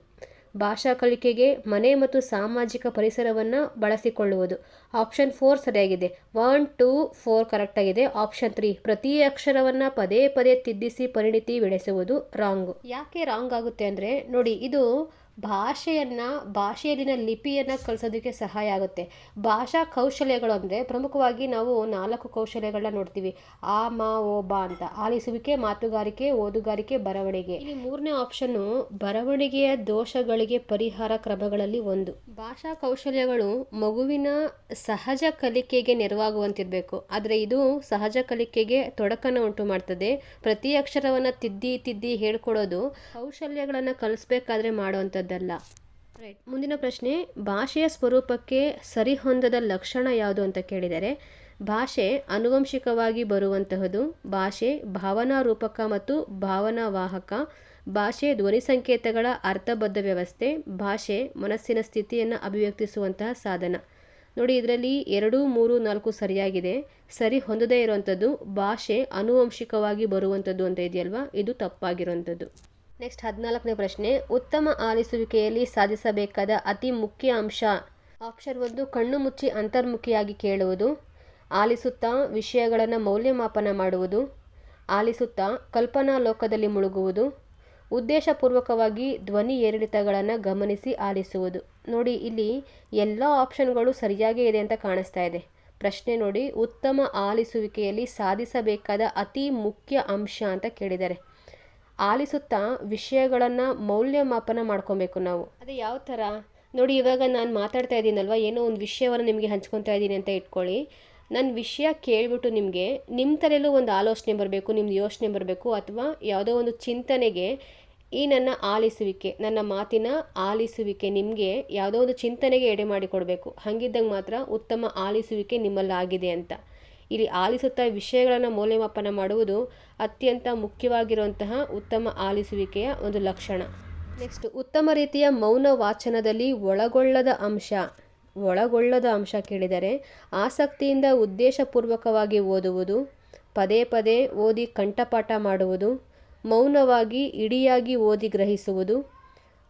ಭಾಷಾ ಕಲಿಕೆಗೆ ಮನೆ ಮತ್ತು ಸಾಮಾಜಿಕ ಪರಿಸರವನ್ನು ಬಳಸಿಕೊಳ್ಳುವುದು. ಆಪ್ಷನ್ 4 ಸರಿಯಾಗಿದೆ. 1, 2, 4 ಕರೆಕ್ಟಾಗಿದೆ. ಆಪ್ಷನ್ 3, ಪ್ರತಿ ಅಕ್ಷರವನ್ನು ಪದೇ ಪದೇ ತಿದ್ದಿಸಿ ಪರಿಣಿತಿ ಬೆಳೆಸುವುದು ರಾಂಗು. ಯಾಕೆ ರಾಂಗ್ ಆಗುತ್ತೆ ಅಂದರೆ ನೋಡಿ, ಇದು ಭಾಷೆಯಲ್ಲಿನ ಲಿಪಿಯನ್ನು ಕಲಿಸೋದಕ್ಕೆ ಸಹಾಯ ಆಗುತ್ತೆ. ಭಾಷಾ ಕೌಶಲ್ಯಗಳು ಅಂದರೆ ಪ್ರಮುಖವಾಗಿ ನಾವು 4 ಕೌಶಲ್ಯಗಳನ್ನ ನೋಡ್ತೀವಿ. ಆ, ಮಾ, ಓ, ಬಾ ಅಂತ. ಆಲಿಸುವಿಕೆ, ಮಾತುಗಾರಿಕೆ, ಓದುಗಾರಿಕೆ, ಬರವಣಿಗೆ. ಇಲ್ಲಿ 3ನೇ ಆಪ್ಷನ್ನು ಬರವಣಿಗೆಯ ದೋಷಗಳಿಗೆ ಪರಿಹಾರ ಕ್ರಮಗಳಲ್ಲಿ ಒಂದು. ಭಾಷಾ ಕೌಶಲ್ಯಗಳು ಮಗುವಿನ ಸಹಜ ಕಲಿಕೆಗೆ ನೆರವಾಗುವಂತಿರಬೇಕು, ಆದರೆ ಇದು ಸಹಜ ಕಲಿಕೆಗೆ ತೊಡಕನ್ನು ಉಂಟು ಮಾಡ್ತದೆ. ಪ್ರತಿ ಅಕ್ಷರವನ್ನು ತಿದ್ದಿ ಹೇಳ್ಕೊಡೋದು ಕೌಶಲ್ಯಗಳನ್ನು ಕಲಿಸ್ಬೇಕಾದ್ರೆ ಮಾಡುವಂಥದ್ದು ರೈಟ್. ಮುಂದಿನ ಪ್ರಶ್ನೆ, ಭಾಷೆಯ ಸ್ವರೂಪಕ್ಕೆ ಸರಿಹೊಂದದ ಲಕ್ಷಣ ಯಾವುದು ಅಂತ ಕೇಳಿದರೆ, ಭಾಷೆ ಆನುವಂಶಿಕವಾಗಿ ಬರುವಂತಹದ್ದು, ಭಾಷೆ ಭಾವನಾ ರೂಪಕ ಮತ್ತು ಭಾವನಾ ವಾಹಕ, ಭಾಷೆ ಧ್ವನಿ ಸಂಕೇತಗಳ ಅರ್ಥಬದ್ಧ ವ್ಯವಸ್ಥೆ, ಭಾಷೆ ಮನಸ್ಸಿನ ಸ್ಥಿತಿಯನ್ನು ಅಭಿವ್ಯಕ್ತಿಸುವಂತಹ ಸಾಧನ. ನೋಡಿ, ಇದರಲ್ಲಿ 2, 3, 4 ಸರಿಯಾಗಿದೆ. ಸರಿ ಹೊಂದದೇ ಇರುವಂಥದ್ದು ಭಾಷೆ ಆನುವಂಶಿಕವಾಗಿ ಬರುವಂಥದ್ದು ಅಂತ ಇದೆಯಲ್ವಾ, ಇದು ತಪ್ಪಾಗಿರುವಂಥದ್ದು. ನೆಕ್ಸ್ಟ್ 14ನೇ ಪ್ರಶ್ನೆ, ಉತ್ತಮ ಆಲಿಸುವಿಕೆಯಲ್ಲಿ ಸಾಧಿಸಬೇಕಾದ ಅತಿ ಮುಖ್ಯ ಅಂಶ. ಆಪ್ಷನ್ 1, ಕಣ್ಣು ಮುಚ್ಚಿ ಅಂತರ್ಮುಖಿಯಾಗಿ ಕೇಳುವುದು, ಆಲಿಸುತ್ತಾ ವಿಷಯಗಳನ್ನು ಮೌಲ್ಯಮಾಪನ ಮಾಡುವುದು, ಆಲಿಸುತ್ತಾ ಕಲ್ಪನಾ ಲೋಕದಲ್ಲಿ ಮುಳುಗುವುದು, ಉದ್ದೇಶಪೂರ್ವಕವಾಗಿ ಧ್ವನಿ ಏರಿಳಿತಗಳನ್ನು ಗಮನಿಸಿ ಆಲಿಸುವುದು. ನೋಡಿ, ಇಲ್ಲಿ ಎಲ್ಲ ಆಪ್ಷನ್ಗಳು ಸರಿಯಾಗೇ ಇದೆ ಅಂತ ಕಾಣಿಸ್ತಾ ಇದೆ. ಪ್ರಶ್ನೆ ನೋಡಿ, ಉತ್ತಮ ಆಲಿಸುವಿಕೆಯಲ್ಲಿ ಸಾಧಿಸಬೇಕಾದ ಅತಿ ಮುಖ್ಯ ಅಂಶ ಅಂತ ಕೇಳಿದ್ದಾರೆ. ಆಲಿಸುತ್ತಾ ವಿಷಯಗಳನ್ನು ಮೌಲ್ಯಮಾಪನ ಮಾಡ್ಕೊಬೇಕು ನಾವು. ಅದು ಯಾವ ಥರ ನೋಡಿ, ಇವಾಗ ನಾನು ಮಾತಾಡ್ತಾ ಇದ್ದೀನಲ್ವ, ಏನೋ ಒಂದು ವಿಷಯವನ್ನು ನಿಮಗೆ ಹಂಚ್ಕೊತಾ ಇದ್ದೀನಿ ಅಂತ ಇಟ್ಕೊಳ್ಳಿ. ನನ್ನ ವಿಷಯ ಕೇಳಿಬಿಟ್ಟು ನಿಮ್ಮ ತಲೆಯಲ್ಲೂ ಒಂದು ಆಲೋಚನೆ ಬರಬೇಕು, ನಿಮ್ದು ಯೋಚನೆ ಬರಬೇಕು, ಅಥವಾ ಯಾವುದೋ ಒಂದು ಚಿಂತನೆಗೆ ಈ ನನ್ನ ಆಲಿಸುವಿಕೆ, ನನ್ನ ಮಾತಿನ ಆಲಿಸುವಿಕೆ ನಿಮಗೆ ಯಾವುದೋ ಒಂದು ಚಿಂತನೆಗೆ ಎಡೆ ಮಾಡಿಕೊಡ್ಬೇಕು. ಹಾಗಿದ್ದಾಗ ಮಾತ್ರ ಉತ್ತಮ ಆಲಿಸುವಿಕೆ ನಿಮ್ಮಲ್ಲಾಗಿದೆ ಅಂತ. ಇಲ್ಲಿ ಆಲಿಸುತ್ತಾ ವಿಷಯಗಳನ್ನು ಮೌಲ್ಯಮಾಪನ ಮಾಡುವುದು ಅತ್ಯಂತ ಮುಖ್ಯವಾಗಿರುವಂತಹ ಉತ್ತಮ ಆಲಿಸುವಿಕೆಯ ಒಂದು ಲಕ್ಷಣ. ನೆಕ್ಸ್ಟ್, ಉತ್ತಮ ರೀತಿಯ ಮೌನ ವಾಚನದಲ್ಲಿ ಒಳಗೊಳ್ಳದ ಅಂಶ ಕೇಳಿದರೆ ಆಸಕ್ತಿಯಿಂದ ಉದ್ದೇಶಪೂರ್ವಕವಾಗಿ ಓದುವುದು, ಪದೇ ಪದೇ ಓದಿ ಕಂಠಪಾಠ ಮಾಡುವುದು, ಮೌನವಾಗಿ ಇಡಿಯಾಗಿ ಓದಿ ಗ್ರಹಿಸುವುದು,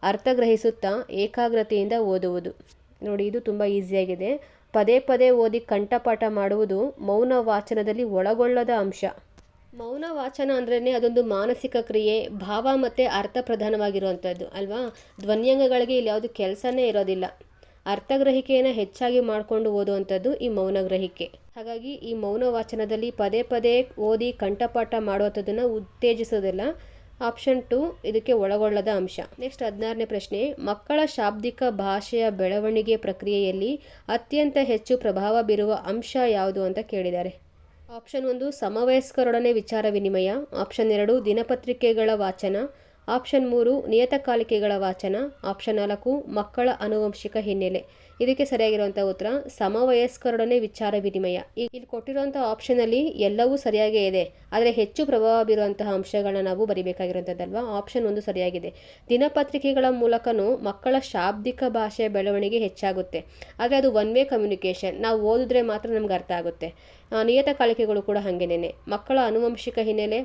ಅರ್ಥ ಗ್ರಹಿಸುತ್ತಾ ಏಕಾಗ್ರತೆಯಿಂದ ಓದುವುದು. ನೋಡಿ, ಇದು ತುಂಬ ಈಸಿಯಾಗಿದೆ. ಪದೇ ಪದೇ ಓದಿ ಕಂಠಪಾಠ ಮಾಡುವುದು ಮೌನ ವಾಚನದಲ್ಲಿ ಒಳಗೊಳ್ಳದ ಅಂಶ. ಮೌನ ವಾಚನ ಅಂದ್ರೇ ಅದೊಂದು ಮಾನಸಿಕ ಕ್ರಿಯೆ, ಭಾವ ಮತ್ತು ಅರ್ಥ ಪ್ರಧಾನವಾಗಿರುವಂಥದ್ದು ಅಲ್ವಾ. ಧ್ವನ್ಯಂಗಗಳಿಗೆ ಇಲ್ಲಿ ಯಾವುದು ಕೆಲಸನೇ ಇರೋದಿಲ್ಲ. ಅರ್ಥಗ್ರಹಿಕೆಯನ್ನು ಹೆಚ್ಚಾಗಿ ಮಾಡಿಕೊಂಡು ಓದುವಂಥದ್ದು ಈ ಮೌನ ಗ್ರಹಿಕೆ. ಹಾಗಾಗಿ ಈ ಮೌನ ವಾಚನದಲ್ಲಿ ಪದೇ ಪದೇ ಓದಿ ಕಂಠಪಾಠ ಮಾಡುವಂಥದ್ದನ್ನು ಉತ್ತೇಜಿಸೋದಿಲ್ಲ. ಆಪ್ಷನ್ 2 ಇದಕ್ಕೆ ಒಳಗೊಳ್ಳದ ಅಂಶ. ನೆಕ್ಸ್ಟ್ 16ನೇ ಪ್ರಶ್ನೆ, ಮಕ್ಕಳ ಶಾಬ್ದಿಕ ಭಾಷೆಯ ಬೆಳವಣಿಗೆ ಪ್ರಕ್ರಿಯೆಯಲ್ಲಿ ಅತ್ಯಂತ ಹೆಚ್ಚು ಪ್ರಭಾವ ಬೀರುವ ಅಂಶ ಯಾವುದು ಅಂತ ಕೇಳಿದ್ದಾರೆ. ಆಪ್ಷನ್ 1 ಸಮವಯಸ್ಕರೊಡನೆ ವಿಚಾರ ವಿನಿಮಯ, ಆಪ್ಷನ್ 2 ದಿನಪತ್ರಿಕೆಗಳ ವಾಚನ, ಆಪ್ಷನ್ 3 ನಿಯತಕಾಲಿಕೆಗಳ ವಾಚನ, ಆಪ್ಷನ್ 4 ಮಕ್ಕಳ ಆನುವಂಶಿಕ ಹಿನ್ನೆಲೆ. ಇದಕ್ಕೆ ಸರಿಯಾಗಿರುವಂಥ ಉತ್ತರ ಸಮವಯಸ್ಕರೊಡನೆ ವಿಚಾರ ವಿನಿಮಯ. ಇಲ್ಲಿ ಕೊಟ್ಟಿರುವಂಥ ಆಪ್ಷನಲ್ಲಿ ಎಲ್ಲವೂ ಸರಿಯಾಗೇ ಇದೆ, ಆದರೆ ಹೆಚ್ಚು ಪ್ರಭಾವ ಬೀರುವಂತಹ ಅಂಶಗಳನ್ನ ನಾವು ಬರಿಬೇಕಾಗಿರುವಂಥದ್ದಲ್ವಾ. ಆಪ್ಷನ್ 1 ಸರಿಯಾಗಿದೆ. ದಿನಪತ್ರಿಕೆಗಳ ಮೂಲಕನೂ ಮಕ್ಕಳ ಶಾಬ್ದಿಕ ಭಾಷೆಯ ಬೆಳವಣಿಗೆ ಹೆಚ್ಚಾಗುತ್ತೆ, ಆದರೆ ಅದು ಒನ್ ವೇ ಕಮ್ಯುನಿಕೇಷನ್. ನಾವು ಓದಿದ್ರೆ ಮಾತ್ರ ನಮ್ಗೆ ಅರ್ಥ ಆಗುತ್ತೆ. ನಿಯತಕಾಲಿಕೆಗಳು ಕೂಡ ಹಾಗೇನೆ. ಮಕ್ಕಳ ಆನುವಂಶಿಕ ಹಿನ್ನೆಲೆ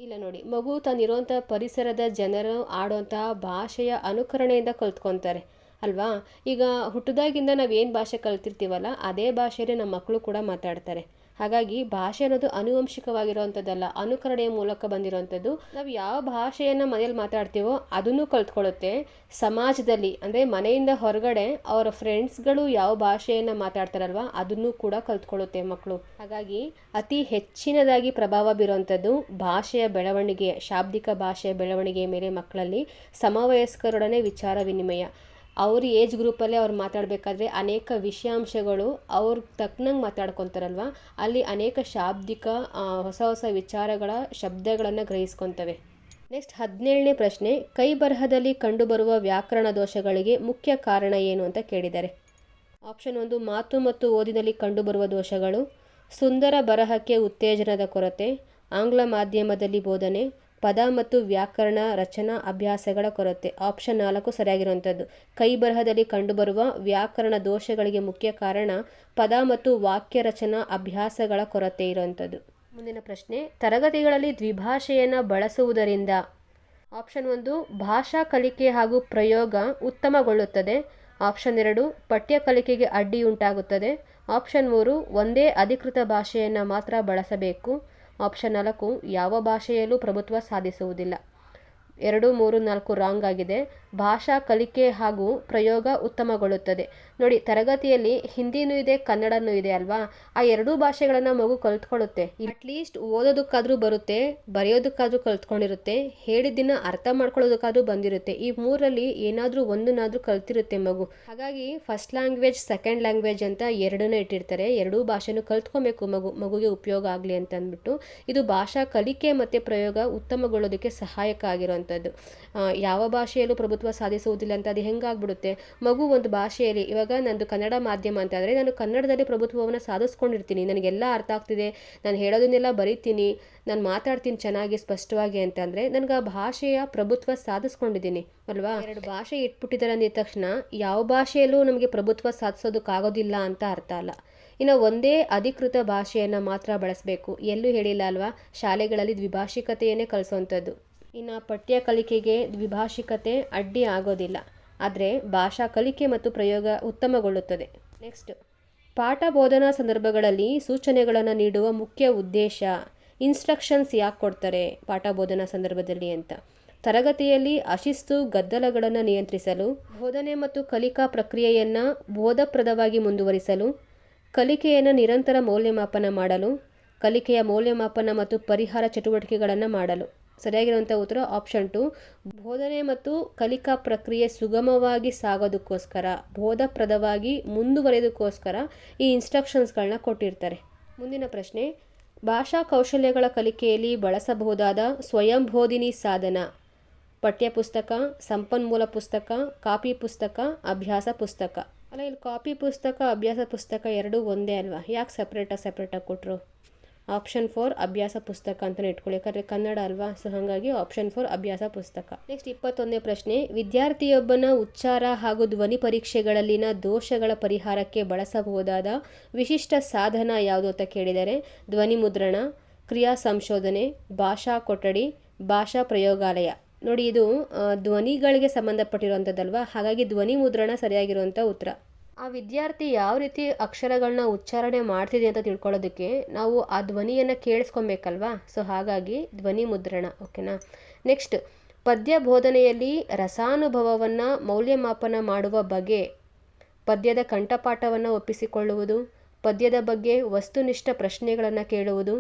ಇಲ್ಲ. ನೋಡಿ, ಮಗು ತಾನಿರುವಂಥ ಪರಿಸರದ ಜನರು ಆಡುವಂತಹ ಭಾಷೆಯ ಅನುಕರಣೆಯಿಂದ ಕಲ್ತ್ಕೊತಾರೆ ಅಲ್ವಾ. ಈಗ ಹುಟ್ಟಿದಾಗಿಂದ ನಾವು ಏನು ಭಾಷೆ ಕಲ್ತಿರ್ತೀವಲ್ಲ ಅದೇ ಭಾಷೆಯೇ ನಮ್ಮ ಮಕ್ಕಳು ಕೂಡ ಮಾತಾಡ್ತಾರೆ. ಹಾಗಾಗಿ ಭಾಷೆ ಅನ್ನೋದು ಆನುವಂಶಿಕವಾಗಿರುವಂಥದ್ದಲ್ಲ, ಅನುಕರಣೆಯ ಮೂಲಕ ಬಂದಿರುವಂಥದ್ದು. ನಾವು ಯಾವ ಭಾಷೆಯನ್ನು ಮನೇಲಿ ಮಾತಾಡ್ತೀವೋ ಅದನ್ನು ಕಲ್ತ್ಕೊಳ್ಳುತ್ತೆ. ಸಮಾಜದಲ್ಲಿ ಅಂದರೆ ಮನೆಯಿಂದ ಹೊರಗಡೆ ಅವರ ಫ್ರೆಂಡ್ಸ್ಗಳು ಯಾವ ಭಾಷೆಯನ್ನು ಮಾತಾಡ್ತಾರಲ್ವ ಅದನ್ನು ಕೂಡ ಕಲ್ತ್ಕೊಳ್ಳುತ್ತೆ ಮಕ್ಕಳು. ಹಾಗಾಗಿ ಅತಿ ಹೆಚ್ಚಿನದಾಗಿ ಪ್ರಭಾವ ಬೀರುವಂಥದ್ದು ಭಾಷೆಯ ಬೆಳವಣಿಗೆ, ಶಾಬ್ದಿಕ ಭಾಷೆಯ ಬೆಳವಣಿಗೆಯ ಮೇಲೆ ಮಕ್ಕಳಲ್ಲಿ ಸಮವಯಸ್ಕರೊಡನೆ ವಿಚಾರ ವಿನಿಮಯ. ಅವ್ರ ಏಜ್ ಗ್ರೂಪಲ್ಲೇ ಅವ್ರು ಮಾತಾಡಬೇಕಾದ್ರೆ ಅನೇಕ ವಿಷಯಾಂಶಗಳು ಅವ್ರ ತಕ್ಕನಂಗೆ ಮಾತಾಡ್ಕೊತಾರಲ್ವ, ಅಲ್ಲಿ ಅನೇಕ ಶಾಬ್ದಿಕ ಹೊಸ ಹೊಸ ವಿಚಾರಗಳ ಶಬ್ದಗಳನ್ನು ಗ್ರಹಿಸ್ಕೊತವೆ. ನೆಕ್ಸ್ಟ್ 17ನೇ ಪ್ರಶ್ನೆ, ಕೈ ಬರಹದಲ್ಲಿ ಕಂಡುಬರುವ ವ್ಯಾಕರಣ ದೋಷಗಳಿಗೆ ಮುಖ್ಯ ಕಾರಣ ಏನು ಅಂತ ಕೇಳಿದ್ದಾರೆ. ಆಪ್ಷನ್ 1 ಮಾತು ಮತ್ತು ಓದಿನಲ್ಲಿ ಕಂಡುಬರುವ ದೋಷಗಳು, ಸುಂದರ ಬರಹಕ್ಕೆ ಉತ್ತೇಜನದ ಕೊರತೆ, ಆಂಗ್ಲ ಮಾಧ್ಯಮದಲ್ಲಿ ಬೋಧನೆ, ಪದ ಮತ್ತು ವ್ಯಾಕರಣ ರಚನಾ ಅಭ್ಯಾಸಗಳ ಕೊರತೆ. ಆಪ್ಷನ್ 4 ಸರಿಯಾಗಿರುವಂಥದ್ದು. ಕೈ ಬರಹದಲ್ಲಿ ಕಂಡುಬರುವ ವ್ಯಾಕರಣ ದೋಷಗಳಿಗೆ ಮುಖ್ಯ ಕಾರಣ ಪದ ಮತ್ತು ವಾಕ್ಯ ರಚನಾ ಅಭ್ಯಾಸಗಳ ಕೊರತೆ ಇರುವಂಥದ್ದು. ಮುಂದಿನ ಪ್ರಶ್ನೆ, ತರಗತಿಗಳಲ್ಲಿ ದ್ವಿಭಾಷೆಯನ್ನು ಬಳಸುವುದರಿಂದ ಆಪ್ಷನ್ 1 ಭಾಷಾ ಕಲಿಕೆ ಹಾಗೂ ಪ್ರಯೋಗ ಉತ್ತಮಗೊಳ್ಳುತ್ತದೆ, ಆಪ್ಷನ್ 2 ಪಠ್ಯ ಕಲಿಕೆಗೆ ಅಡ್ಡಿಯುಂಟಾಗುತ್ತದೆ, ಆಪ್ಷನ್ 3 ಒಂದೇ ಅಧಿಕೃತ ಭಾಷೆಯನ್ನು ಮಾತ್ರ ಬಳಸಬೇಕು, ಆಪ್ಷನ್ 4 ಯಾವ ಭಾಷೆಯಲ್ಲೂ ಪ್ರಭುತ್ವ ಸಾಧಿಸುವುದಿಲ್ಲ. 2, 3, 4 ರಾಂಗ್ ಆಗಿದೆ. ಭಾಷಾ ಕಲಿಕೆ ಹಾಗೂ ಪ್ರಯೋಗ ಉತ್ತಮಗೊಳ್ಳುತ್ತದೆ. ನೋಡಿ, ತರಗತಿಯಲ್ಲಿ ಹಿಂದಿನೂ ಇದೆ ಕನ್ನಡನೂ ಇದೆ ಅಲ್ವಾ. ಆ ಎರಡೂ ಭಾಷೆಗಳನ್ನು ಮಗು ಕಲ್ತ್ಕೊಳ್ಳುತ್ತೆ. ಅಟ್ಲೀಸ್ಟ್ ಓದೋದಕ್ಕಾದರೂ ಬರುತ್ತೆ, ಬರೆಯೋದಕ್ಕಾದರೂ ಕಲ್ತ್ಕೊಂಡಿರುತ್ತೆ, ಹೇಳಿದ್ದನ್ನ ಅರ್ಥ ಮಾಡ್ಕೊಳ್ಳೋದಕ್ಕಾದರೂ ಬಂದಿರುತ್ತೆ. ಈ ಮೂರಲ್ಲಿ ಏನಾದರೂ ಒಂದನ್ನಾದರೂ ಕಲ್ತಿರುತ್ತೆ ಮಗು. ಹಾಗಾಗಿ ಫಸ್ಟ್ ಲ್ಯಾಂಗ್ವೇಜ್, ಸೆಕೆಂಡ್ ಲ್ಯಾಂಗ್ವೇಜ್ ಅಂತ ಎರಡನ್ನೇ ಇಟ್ಟಿರ್ತಾರೆ. ಎರಡೂ ಭಾಷೆನೂ ಕಲ್ತ್ಕೊಬೇಕು ಮಗುಗೆ ಉಪಯೋಗ ಆಗಲಿ ಅಂತ ಅಂದ್ಬಿಟ್ಟು. ಇದು ಭಾಷಾ ಕಲಿಕೆ ಮತ್ತು ಪ್ರಯೋಗ ಉತ್ತಮಗೊಳ್ಳೋದಕ್ಕೆ ಸಹಾಯಕ ಆಗಿರುವಂಥದ್ದು. ಯಾವ ಭಾಷೆಯಲ್ಲೂ ಪ್ರಭುತ್ವ ಸಾಧಿಸುವುದಿಲ್ಲ ಅಂತ ಅದು ಹೆಂಗಾಗ್ಬಿಡುತ್ತೆ. ಮಗು ಒಂದು ಭಾಷೆಯಲ್ಲಿ, ಇವಾಗ ನಂದು ಕನ್ನಡ ಮಾಧ್ಯಮ ಅಂತ ಆದರೆ ನಾನು ಕನ್ನಡದಲ್ಲಿ ಪ್ರಭುತ್ವವನ್ನು ಸಾಧಿಸ್ಕೊಂಡಿರ್ತೀನಿ, ನನಗೆಲ್ಲ ಅರ್ಥ ಆಗ್ತಿದೆ, ನಾನು ಹೇಳೋದನ್ನೆಲ್ಲ ಬರೀತೀನಿ, ನಾನು ಮಾತಾಡ್ತೀನಿ ಚೆನ್ನಾಗಿ ಸ್ಪಷ್ಟವಾಗಿ ಅಂತಂದರೆ ನನಗೆ ಆ ಭಾಷೆಯ ಪ್ರಭುತ್ವ ಸಾಧಿಸ್ಕೊಂಡಿದ್ದೀನಿ ಅಲ್ವಾ. ಎರಡು ಭಾಷೆ ಇಟ್ಬಿಟ್ಟಿದ್ದಾರೆ ಅಂದಿದ ತಕ್ಷಣ ಯಾವ ಭಾಷೆಯಲ್ಲೂ ನಮಗೆ ಪ್ರಭುತ್ವ ಸಾಧಿಸೋದಕ್ಕಾಗೋದಿಲ್ಲ ಅಂತ ಅರ್ಥ ಅಲ್ಲ. ಇನ್ನು ಒಂದೇ ಅಧಿಕೃತ ಭಾಷೆಯನ್ನು ಮಾತ್ರ ಬಳಸಬೇಕು, ಎಲ್ಲೂ ಹೇಳಿಲ್ಲ ಅಲ್ವಾ. ಶಾಲೆಗಳಲ್ಲಿ ದ್ವಿಭಾಷಿಕತೆಯನ್ನೇ ಕಲಿಸೋವಂಥದ್ದು. ಇನ್ನು ಪಠ್ಯ ಕಲಿಕೆಗೆ ದ್ವಿಭಾಷಿಕತೆ ಅಡ್ಡಿ ಆಗೋದಿಲ್ಲ, ಆದರೆ ಭಾಷಾ ಕಲಿಕೆ ಮತ್ತು ಪ್ರಯೋಗ ಉತ್ತಮಗೊಳ್ಳುತ್ತದೆ. ನೆಕ್ಸ್ಟ್, ಪಾಠ ಬೋಧನಾ ಸಂದರ್ಭಗಳಲ್ಲಿ ಸೂಚನೆಗಳನ್ನು ನೀಡುವ ಮುಖ್ಯ ಉದ್ದೇಶ, ಇನ್ಸ್ಟ್ರಕ್ಷನ್ಸ್ ಯಾಕೆ ಕೊಡ್ತಾರೆ ಪಾಠ ಬೋಧನಾ ಸಂದರ್ಭದಲ್ಲಿ ಅಂತ. ತರಗತಿಯಲ್ಲಿ ಅಶಿಸ್ತು ಗದ್ದಲಗಳನ್ನು ನಿಯಂತ್ರಿಸಲು, ಬೋಧನೆ ಮತ್ತು ಕಲಿಕಾ ಪ್ರಕ್ರಿಯೆಯನ್ನು ಬೋಧಪ್ರದವಾಗಿ ಮುಂದುವರಿಸಲು, ಕಲಿಕೆಯನ್ನು ನಿರಂತರ ಮೌಲ್ಯಮಾಪನ ಮಾಡಲು, ಕಲಿಕೆಯ ಮೌಲ್ಯಮಾಪನ ಮತ್ತು ಪರಿಹಾರ ಚಟುವಟಿಕೆಗಳನ್ನು ಮಾಡಲು. ಸರಿಯಾಗಿರುವಂಥ ಉತ್ತರ ಆಪ್ಷನ್ 2. ಬೋಧನೆ ಮತ್ತು ಕಲಿಕಾ ಪ್ರಕ್ರಿಯೆ ಸುಗಮವಾಗಿ ಸಾಗೋದಕ್ಕೋಸ್ಕರ, ಬೋಧಪ್ರದವಾಗಿ ಮುಂದುವರೆಯೋದಕ್ಕೋಸ್ಕರ ಈ ಇನ್ಸ್ಟ್ರಕ್ಷನ್ಸ್ಗಳನ್ನ ಕೊಟ್ಟಿರ್ತಾರೆ. ಮುಂದಿನ ಪ್ರಶ್ನೆ, ಭಾಷಾ ಕೌಶಲ್ಯಗಳ ಕಲಿಕೆಯಲ್ಲಿ ಬಳಸಬಹುದಾದ ಸ್ವಯಂಬೋಧಿನಿ ಸಾಧನ, ಪಠ್ಯಪುಸ್ತಕ, ಸಂಪನ್ಮೂಲ ಪುಸ್ತಕ, ಕಾಪಿ ಪುಸ್ತಕ, ಅಭ್ಯಾಸ ಪುಸ್ತಕ. ಅಲ್ಲ, ಇಲ್ಲಿ ಕಾಪಿ ಪುಸ್ತಕ ಅಭ್ಯಾಸ ಪುಸ್ತಕ ಎರಡೂ ಒಂದೇ ಅಲ್ವಾ, ಯಾಕೆ ಸಪ್ರೇಟಾಗಿ ಕೊಟ್ಟರು? ಆಪ್ಷನ್ 4 ಅಭ್ಯಾಸ ಪುಸ್ತಕ ಅಂತಲೇ ಇಟ್ಕೊಳ್ಳಿ, ಯಾಕಂದರೆ ಕನ್ನಡ ಅಲ್ವಾ, ಸೊ ಹಾಗಾಗಿ ಆಪ್ಷನ್ 4 ಅಭ್ಯಾಸ ಪುಸ್ತಕ. ನೆಕ್ಸ್ಟ್ 21ನೇ ಪ್ರಶ್ನೆ, ವಿದ್ಯಾರ್ಥಿಯೊಬ್ಬನ ಉಚ್ಚಾರ ಹಾಗೂ ಧ್ವನಿ ಪರೀಕ್ಷೆಗಳಲ್ಲಿನ ದೋಷಗಳ ಪರಿಹಾರಕ್ಕೆ ಬಳಸಬಹುದಾದ ವಿಶಿಷ್ಟ ಸಾಧನ ಯಾವುದು ಅಂತ ಕೇಳಿದರೆ ಧ್ವನಿ ಮುದ್ರಣ, ಕ್ರಿಯಾ ಸಂಶೋಧನೆ, ಭಾಷಾ ಕೊಠಡಿ, ಭಾಷಾ ಪ್ರಯೋಗಾಲಯ. ನೋಡಿ, ಇದು ಧ್ವನಿಗಳಿಗೆ ಸಂಬಂಧಪಟ್ಟಿರುವಂಥದ್ದಲ್ವಾ, ಹಾಗಾಗಿ ಧ್ವನಿ ಮುದ್ರಣ ಸರಿಯಾಗಿರುವಂಥ ಉತ್ತರ. ಆ ವಿದ್ಯಾರ್ಥಿ ಯಾವ ರೀತಿ ಅಕ್ಷರಗಳನ್ನ ಉಚ್ಚಾರಣೆ ಮಾಡ್ತಿದೆ ಅಂತ ತಿಳ್ಕೊಳ್ಳೋದಕ್ಕೆ ನಾವು ಆ ಧ್ವನಿಯನ್ನು ಕೇಳಿಸ್ಕೊಬೇಕಲ್ವಾ, ಸೊ ಹಾಗಾಗಿ ಧ್ವನಿ ಮುದ್ರಣ. ಓಕೆನಾ. ನೆಕ್ಸ್ಟ್, ಪದ್ಯ ಬೋಧನೆಯಲ್ಲಿ ರಸಾನುಭವವನ್ನು ಮೌಲ್ಯಮಾಪನ ಮಾಡುವ ಬಗೆ: ಪದ್ಯದ ಕಂಠಪಾಠವನ್ನು ಒಪ್ಪಿಸಿಕೊಳ್ಳುವುದು, ಪದ್ಯದ ಬಗ್ಗೆ ವಸ್ತುನಿಷ್ಠ ಪ್ರಶ್ನೆಗಳನ್ನು ಕೇಳುವುದು,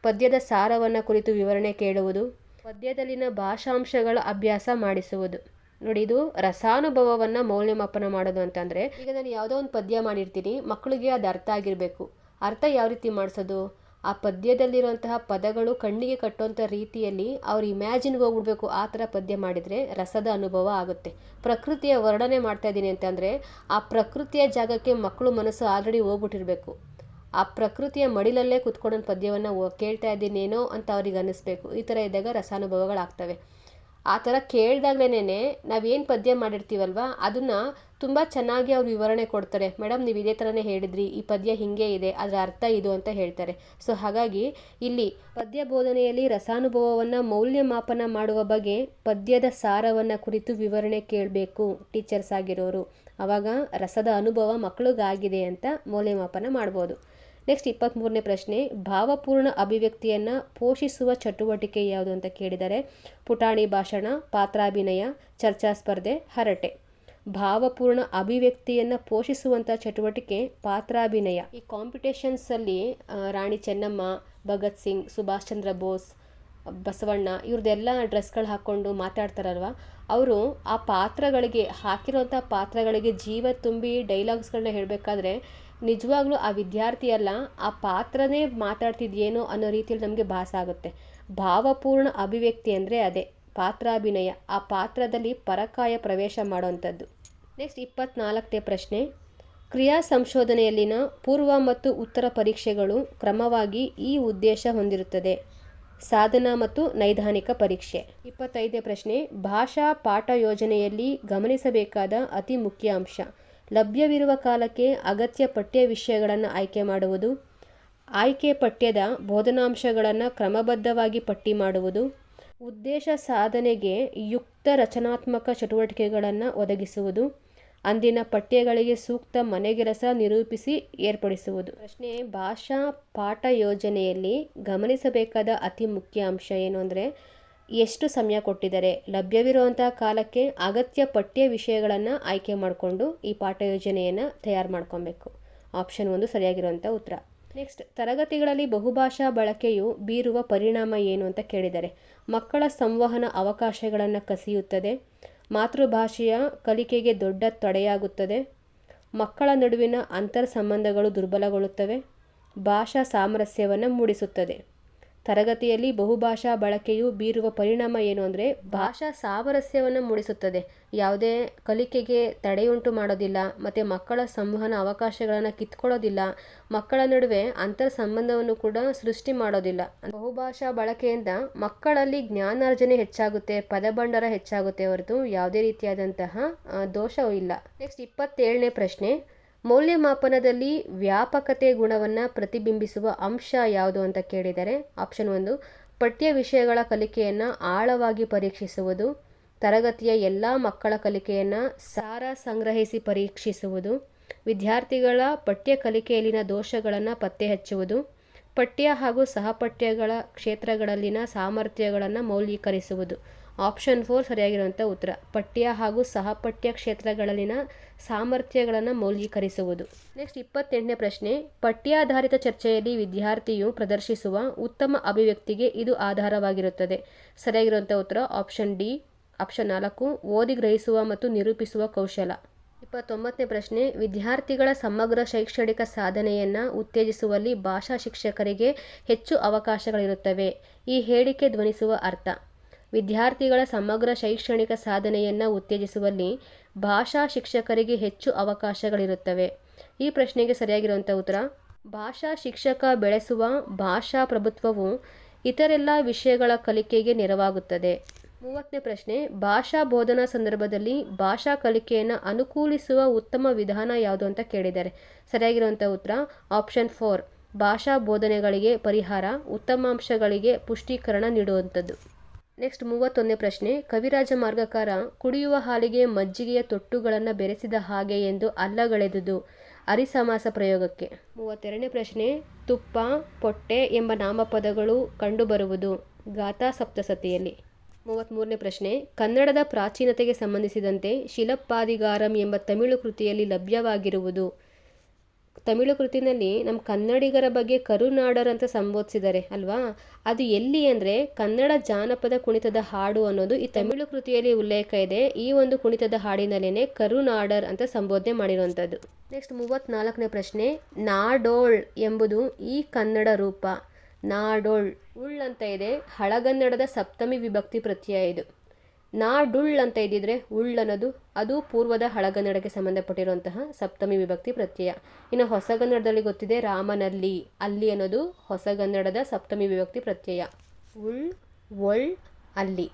ಪದ್ಯದ ಸಾರವನ್ನು ಕುರಿತು ವಿವರಣೆ ಕೇಳುವುದು, ಪದ್ಯದಲ್ಲಿನ ಭಾಷಾಂಶಗಳ ಅಭ್ಯಾಸ ಮಾಡಿಸುವುದು. ನೋಡಿ, ಇದು ರಸಾನುಭವವನ್ನು ಮೌಲ್ಯಮಾಪನ ಮಾಡೋದು ಅಂತಂದರೆ, ಈಗ ನಾನು ಯಾವುದೋ ಒಂದು ಪದ್ಯ ಮಾಡಿರ್ತೀನಿ, ಮಕ್ಕಳಿಗೆ ಅದು ಅರ್ಥ ಆಗಿರಬೇಕು. ಅರ್ಥ ಯಾವ ರೀತಿ ಮಾಡಿಸೋದು? ಆ ಪದ್ಯದಲ್ಲಿರುವಂತಹ ಪದಗಳು ಕಣ್ಣಿಗೆ ಕಟ್ಟುವಂಥ ರೀತಿಯಲ್ಲಿ ಅವ್ರು ಇಮ್ಯಾಜಿನ್ಗೆ ಹೋಗ್ಬಿಡ್ಬೇಕು. ಆ ಥರ ಪದ್ಯ ಮಾಡಿದರೆ ರಸದ ಅನುಭವ ಆಗುತ್ತೆ. ಪ್ರಕೃತಿಯ ವರ್ಣನೆ ಮಾಡ್ತಾ ಇದ್ದೀನಿ ಅಂತಂದರೆ ಆ ಪ್ರಕೃತಿಯ ಜಾಗಕ್ಕೆ ಮಕ್ಕಳು ಮನಸ್ಸು ಆಲ್ರೆಡಿ ಹೋಗ್ಬಿಟ್ಟಿರಬೇಕು. ಆ ಪ್ರಕೃತಿಯ ಮಡಿಲಲ್ಲೇ ಕುತ್ಕೊಂಡು ಪದ್ಯವನ್ನು ಕೇಳ್ತಾ ಇದ್ದೀನೇನೋ ಅಂತ ಅವ್ರಿಗೆ ಅನ್ನಿಸ್ಬೇಕು. ಈ ಥರ ಇದ್ದಾಗ ರಸಾನುಭವಗಳಾಗ್ತವೆ. ಆ ಥರ ಕೇಳಿದಾಗ್ಲೇ ನಾವೇನು ಪದ್ಯ ಮಾಡಿರ್ತೀವಲ್ವ ಅದನ್ನು ತುಂಬ ಚೆನ್ನಾಗಿ ಅವ್ರು ವಿವರಣೆ ಕೊಡ್ತಾರೆ. ಮೇಡಮ್, ನೀವು ಇದೇ ಥರನೇ ಹೇಳಿದ್ರಿ, ಈ ಪದ್ಯ ಹೀಗೆ ಇದೆ, ಅದರ ಅರ್ಥ ಇದು ಅಂತ ಹೇಳ್ತಾರೆ. ಸೊ ಹಾಗಾಗಿ ಇಲ್ಲಿ ಪದ್ಯ ಬೋಧನೆಯಲ್ಲಿ ರಸಾನುಭವವನ್ನು ಮೌಲ್ಯಮಾಪನ ಮಾಡುವ ಬಗ್ಗೆ ಪದ್ಯದ ಸಾರವನ್ನು ಕುರಿತು ವಿವರಣೆ ಕೇಳಬೇಕು ಟೀಚರ್ಸ್ ಆಗಿರೋರು. ಆವಾಗ ರಸದ ಅನುಭವ ಮಕ್ಕಳಿಗಾಗಿದೆ ಅಂತ ಮೌಲ್ಯಮಾಪನ ಮಾಡ್ಬೋದು. ನೆಕ್ಸ್ಟ್ 23ನೇ ಪ್ರಶ್ನೆ, ಭಾವಪೂರ್ಣ ಅಭಿವ್ಯಕ್ತಿಯನ್ನು ಪೋಷಿಸುವ ಚಟುವಟಿಕೆ ಯಾವುದು ಅಂತ ಕೇಳಿದರೆ ಪುಟಾಣಿ ಭಾಷಣ, ಪಾತ್ರಾಭಿನಯ, ಚರ್ಚಾ ಸ್ಪರ್ಧೆ, ಹರಟೆ. ಭಾವಪೂರ್ಣ ಅಭಿವ್ಯಕ್ತಿಯನ್ನು ಪೋಷಿಸುವಂಥ ಚಟುವಟಿಕೆ ಪಾತ್ರಾಭಿನಯ. ಈ ಕಾಂಪಿಟೇಷನ್ಸಲ್ಲಿ ರಾಣಿ ಚೆನ್ನಮ್ಮ, ಭಗತ್ ಸಿಂಗ್, ಸುಭಾಷ್ ಚಂದ್ರ ಬೋಸ್, ಬಸವಣ್ಣ ಇವ್ರದ್ದೆಲ್ಲ ಡ್ರೆಸ್ಗಳು ಹಾಕ್ಕೊಂಡು ಮಾತಾಡ್ತಾರಲ್ವ, ಅವರು ಆ ಪಾತ್ರಗಳಿಗೆ ಹಾಕಿರೋಂಥ ಪಾತ್ರಗಳಿಗೆ ಜೀವ ತುಂಬಿ ಡೈಲಾಗ್ಸ್ಗಳನ್ನ ಹೇಳಬೇಕಾದ್ರೆ ನಿಜವಾಗ್ಲೂ ಆ ವಿದ್ಯಾರ್ಥಿ ಅಲ್ಲ, ಆ ಪಾತ್ರನೇ ಮಾತಾಡ್ತಿದ್ಯೇನೋ ಅನ್ನೋ ರೀತಿಯಲ್ಲಿ ನಮಗೆ ಭಾಸ ಆಗುತ್ತೆ. ಭಾವಪೂರ್ಣ ಅಭಿವ್ಯಕ್ತಿ ಅಂದರೆ ಅದೇ ಪಾತ್ರಾಭಿನಯ, ಆ ಪಾತ್ರದಲ್ಲಿ ಪರಕಾಯ ಪ್ರವೇಶ ಮಾಡೋವಂಥದ್ದು. ನೆಕ್ಸ್ಟ್ 24ನೇ ಪ್ರಶ್ನೆ, ಕ್ರಿಯಾ ಸಂಶೋಧನೆಯಲ್ಲಿನ ಪೂರ್ವ ಮತ್ತು ಉತ್ತರ ಪರೀಕ್ಷೆಗಳು ಕ್ರಮವಾಗಿ ಈ ಉದ್ದೇಶ ಹೊಂದಿರುತ್ತದೆ: ಸಾಧನ ಮತ್ತು ನೈದಾನಿಕ ಪರೀಕ್ಷೆ. 25ನೇ ಪ್ರಶ್ನೆ, ಭಾಷಾ ಪಾಠ ಯೋಜನೆಯಲ್ಲಿ ಗಮನಿಸಬೇಕಾದ ಅತಿ ಮುಖ್ಯ ಅಂಶ: ಲಭ್ಯವಿರುವ ಕಾಲಕ್ಕೆ ಅಗತ್ಯ ಪಠ್ಯ ವಿಷಯಗಳನ್ನು ಆಯ್ಕೆ ಮಾಡುವುದು, ಆಯ್ಕೆ ಪಠ್ಯದ ಬೋಧನಾಂಶಗಳನ್ನು ಕ್ರಮಬದ್ಧವಾಗಿ ಪಟ್ಟಿ ಮಾಡುವುದು, ಉದ್ದೇಶ ಸಾಧನೆಗೆ ಯುಕ್ತ ರಚನಾತ್ಮಕ ಚಟುವಟಿಕೆಗಳನ್ನು ಒದಗಿಸುವುದು, ಅಂದಿನ ಪಠ್ಯಗಳಿಗೆ ಸೂಕ್ತ ಮನೆಗೆಲಸ ನಿರೂಪಿಸಿ ಏರ್ಪಡಿಸುವುದು. ಪ್ರಶ್ನೆ, ಭಾಷಾ ಪಾಠ ಯೋಜನೆಯಲ್ಲಿ ಗಮನಿಸಬೇಕಾದ ಅತಿ ಮುಖ್ಯ ಅಂಶ ಏನು ಅಂದರೆ ಎಷ್ಟು ಸಮಯ ಕೊಟ್ಟಿದ್ದಾರೆ, ಲಭ್ಯವಿರುವಂಥ ಕಾಲಕ್ಕೆ ಅಗತ್ಯ ಪಠ್ಯ ವಿಷಯಗಳನ್ನು ಆಯ್ಕೆ ಮಾಡಿಕೊಂಡು ಈ ಪಾಠ ಯೋಜನೆಯನ್ನು ತಯಾರು ಮಾಡ್ಕೊಬೇಕು. ಆಪ್ಷನ್ 1 ಸರಿಯಾಗಿರುವಂಥ ಉತ್ತರ. ನೆಕ್ಸ್ಟ್, ತರಗತಿಗಳಲ್ಲಿ ಬಹುಭಾಷಾ ಬಳಕೆಯು ಬೀರುವ ಪರಿಣಾಮ ಏನು ಅಂತ ಕೇಳಿದ್ದಾರೆ. ಮಕ್ಕಳ ಸಂವಹನ ಅವಕಾಶಗಳನ್ನು ಕಸಿಯುತ್ತದೆ, ಮಾತೃಭಾಷೆಯ ಕಲಿಕೆಗೆ ದೊಡ್ಡ ತಡೆಯಾಗುತ್ತದೆ, ಮಕ್ಕಳ ನಡುವಿನ ಅಂತರ್ ಸಂಬಂಧಗಳು ದುರ್ಬಲಗೊಳ್ಳುತ್ತವೆ, ಭಾಷಾ ಸಾಮರಸ್ಯವನ್ನು ಮೂಡಿಸುತ್ತದೆ. ತರಗತಿಯಲ್ಲಿ ಬಹುಭಾಷಾ ಬಳಕೆಯು ಬೀರುವ ಪರಿಣಾಮ ಏನು ಅಂದರೆ ಭಾಷಾ ಸಾಮರಸ್ಯವನ್ನು ಮೂಡಿಸುತ್ತದೆ, ಯಾವುದೇ ಕಲಿಕೆಗೆ ತಡೆಯುಂಟು ಮಾಡೋದಿಲ್ಲ, ಮತ್ತು ಮಕ್ಕಳ ಸಂವಹನ ಅವಕಾಶಗಳನ್ನು ಕಿತ್ಕೊಳ್ಳೋದಿಲ್ಲ, ಮಕ್ಕಳ ನಡುವೆ ಅಂತರ್ ಸಂಬಂಧವನ್ನು ಕೂಡ ಸೃಷ್ಟಿ ಮಾಡೋದಿಲ್ಲ. ಬಹುಭಾಷಾ ಬಳಕೆಯಿಂದ ಮಕ್ಕಳಲ್ಲಿ ಜ್ಞಾನಾರ್ಜನೆ ಹೆಚ್ಚಾಗುತ್ತೆ, ಪದಭಂಡಾರ ಹೆಚ್ಚಾಗುತ್ತೆ ಹೊರತು ಯಾವುದೇ ರೀತಿಯಾದಂತಹ ದೋಷವೂ ಇಲ್ಲ. ನೆಕ್ಸ್ಟ್ 27ನೇ ಪ್ರಶ್ನೆ, ಮೌಲ್ಯಮಾಪನದಲ್ಲಿ ವ್ಯಾಪಕತೆ ಗುಣವನ್ನು ಪ್ರತಿಬಿಂಬಿಸುವ ಅಂಶ ಯಾವುದು ಅಂತ ಕೇಳಿದರೆ ಆಪ್ಷನ್ 1 ಪಠ್ಯ ವಿಷಯಗಳ ಕಲಿಕೆಯನ್ನು ಆಳವಾಗಿ ಪರೀಕ್ಷಿಸುವುದು, ತರಗತಿಯ ಎಲ್ಲ ಮಕ್ಕಳ ಕಲಿಕೆಯನ್ನು ಸಾರ ಸಂಗ್ರಹಿಸಿ ಪರೀಕ್ಷಿಸುವುದು, ವಿದ್ಯಾರ್ಥಿಗಳ ಪಠ್ಯ ಕಲಿಕೆಯಲ್ಲಿನ ದೋಷಗಳನ್ನು ಪತ್ತೆ ಹಚ್ಚುವುದು, ಪಠ್ಯ ಹಾಗೂ ಸಹಪಠ್ಯಗಳ ಕ್ಷೇತ್ರಗಳಲ್ಲಿನ ಸಾಮರ್ಥ್ಯಗಳನ್ನು ಮೌಲ್ಯೀಕರಿಸುವುದು. ಆಪ್ಷನ್ 4 ಸರಿಯಾಗಿರುವಂಥ ಉತ್ತರ. ಪಠ್ಯ ಹಾಗೂ ಸಹಪಠ್ಯ ಕ್ಷೇತ್ರಗಳಲ್ಲಿನ ಸಾಮರ್ಥ್ಯಗಳನ್ನು ಮೌಲ್ಯೀಕರಿಸುವುದು. ನೆಕ್ಸ್ಟ್ 28ನೇ ಪ್ರಶ್ನೆ, ಪಠ್ಯಾಧಾರಿತ ಚರ್ಚೆಯಲ್ಲಿ ವಿದ್ಯಾರ್ಥಿಯು ಪ್ರದರ್ಶಿಸುವ ಉತ್ತಮ ಅಭಿವ್ಯಕ್ತಿಗೆ ಇದು ಆಧಾರವಾಗಿರುತ್ತದೆ. ಸರಿಯಾಗಿರುವಂಥ ಉತ್ತರ ಆಪ್ಷನ್ ಡಿ. ಆಪ್ಷನ್ 4 ಓದಿ ಗ್ರಹಿಸುವ ಮತ್ತು ನಿರೂಪಿಸುವ ಕೌಶಲ. 29ನೇ ಪ್ರಶ್ನೆ, ವಿದ್ಯಾರ್ಥಿಗಳ ಸಮಗ್ರ ಶೈಕ್ಷಣಿಕ ಸಾಧನೆಯನ್ನು ಉತ್ತೇಜಿಸುವಲ್ಲಿ ಭಾಷಾ ಶಿಕ್ಷಕರಿಗೆ ಹೆಚ್ಚು ಅವಕಾಶಗಳಿರುತ್ತವೆ. ಈ ಹೇಳಿಕೆ ಧ್ವನಿಸುವ ಅರ್ಥ: ವಿದ್ಯಾರ್ಥಿಗಳ ಸಮಗ್ರ ಶೈಕ್ಷಣಿಕ ಸಾಧನೆಯನ್ನು ಉತ್ತೇಜಿಸುವಲ್ಲಿ ಭಾಷಾ ಶಿಕ್ಷಕರಿಗೆ ಹೆಚ್ಚು ಅವಕಾಶಗಳಿರುತ್ತವೆ? ಈ ಪ್ರಶ್ನೆಗೆ ಸರಿಯಾಗಿರುವಂಥ ಉತ್ತರ ಭಾಷಾ ಶಿಕ್ಷಕ ಬೆಳೆಸುವ ಭಾಷಾ ಪ್ರಭುತ್ವವು ಇತರೆಲ್ಲ ವಿಷಯಗಳ ಕಲಿಕೆಗೆ ನೆರವಾಗುತ್ತದೆ. 30ನೇ ಪ್ರಶ್ನೆ, ಭಾಷಾ ಬೋಧನಾ ಸಂದರ್ಭದಲ್ಲಿ ಭಾಷಾ ಕಲಿಕೆಯನ್ನು ಅನುಕೂಲಿಸುವ ಉತ್ತಮ ವಿಧಾನ ಯಾವುದು ಅಂತ ಕೇಳಿದ್ದಾರೆ. ಸರಿಯಾಗಿರುವಂಥ ಉತ್ತರ ಆಪ್ಷನ್ 4, ಭಾಷಾ ಬೋಧನೆಗಳಿಗೆ ಪರಿಹಾರ, ಉತ್ತಮಾಂಶಗಳಿಗೆ ಪುಷ್ಟೀಕರಣ ನೀಡುವಂಥದ್ದು. ನೆಕ್ಸ್ಟ್ 31ನೇ ಪ್ರಶ್ನೆ, ಕವಿರಾಜ ಮಾರ್ಗಕಾರ ಕುಡಿಯುವ ಹಾಲಿಗೆ ಮಜ್ಜಿಗೆಯ ತೊಟ್ಟುಗಳನ್ನು ಬೆರೆಸಿದ ಹಾಗೆ ಎಂದು ಅಲ್ಲಗಳೆದುದು ಅರಿಸಮಾಸ ಪ್ರಯೋಗಕ್ಕೆ. 32ನೇ ಪ್ರಶ್ನೆ, ತುಪ್ಪ, ಪೊಟ್ಟೆ ಎಂಬ ನಾಮಪದಗಳು ಕಂಡುಬರುವುದು ಗಾಥಾ ಸಪ್ತಸತಿಯಲ್ಲಿ. 33ನೇ ಪ್ರಶ್ನೆ, ಕನ್ನಡದ ಪ್ರಾಚೀನತೆಗೆ ಸಂಬಂಧಿಸಿದಂತೆ ಶಿಲಪ್ಪಾದಿಗಾರಂ ಎಂಬ ತಮಿಳು ಕೃತಿಯಲ್ಲಿ ಲಭ್ಯವಾಗಿರುವುದು. ತಮಿಳು ಕೃತಿನಲ್ಲಿ ನಮ್ಮ ಕನ್ನಡಿಗರ ಬಗ್ಗೆ ಕರುನಾಡರ್ ಅಂತ ಸಂಬೋಧಿಸಿದ್ದಾರೆ ಅಲ್ವಾ, ಅದು ಎಲ್ಲಿ ಅಂದರೆ ಕನ್ನಡ ಜಾನಪದ ಕುಣಿತದ ಹಾಡು ಅನ್ನೋದು ಈ ತಮಿಳು ಕೃತಿಯಲ್ಲಿ ಉಲ್ಲೇಖ ಇದೆ. ಈ ಒಂದು ಕುಣಿತದ ಹಾಡಿನಲ್ಲೇನೆ ಕರುನಾಡರ್ ಅಂತ ಸಂಬೋಧನೆ ಮಾಡಿರುವಂಥದ್ದು. ನೆಕ್ಸ್ಟ್ 34ನೇ ಪ್ರಶ್ನೆ, ನಾಡೋಳ್ ಎಂಬುದು ಈ ಕನ್ನಡ ರೂಪ. ನಾಡೋಳ್ ಉಳ್ ಅಂತ ಇದೆ, ಹಳಗನ್ನಡದ ಸಪ್ತಮಿ ವಿಭಕ್ತಿ ಪ್ರತ್ಯಯ ಇದು. ನಾಡುಳ್ ಅಂತ ಇದ್ದಿದ್ರೆ ಉಳ್ ಅನ್ನೋದು ಅದು ಪೂರ್ವದ ಹಳಗನ್ನಡಕ್ಕೆ ಸಂಬಂಧಪಟ್ಟಿರುವಂತಹ ಸಪ್ತಮಿ ವಿಭಕ್ತಿ ಪ್ರತ್ಯಯ. ಇನ್ನು ಹೊಸಗನ್ನಡದಲ್ಲಿ ಗೊತ್ತಿದೆ ರಾಮನಲ್ಲಿ, ಅಲ್ಲಿ ಅನ್ನೋದು ಹೊಸಗನ್ನಡದ ಸಪ್ತಮಿ ವಿಭಕ್ತಿ ಪ್ರತ್ಯಯ. ಉಳ್, ಒಳ್, ಅಲ್ಲಿ.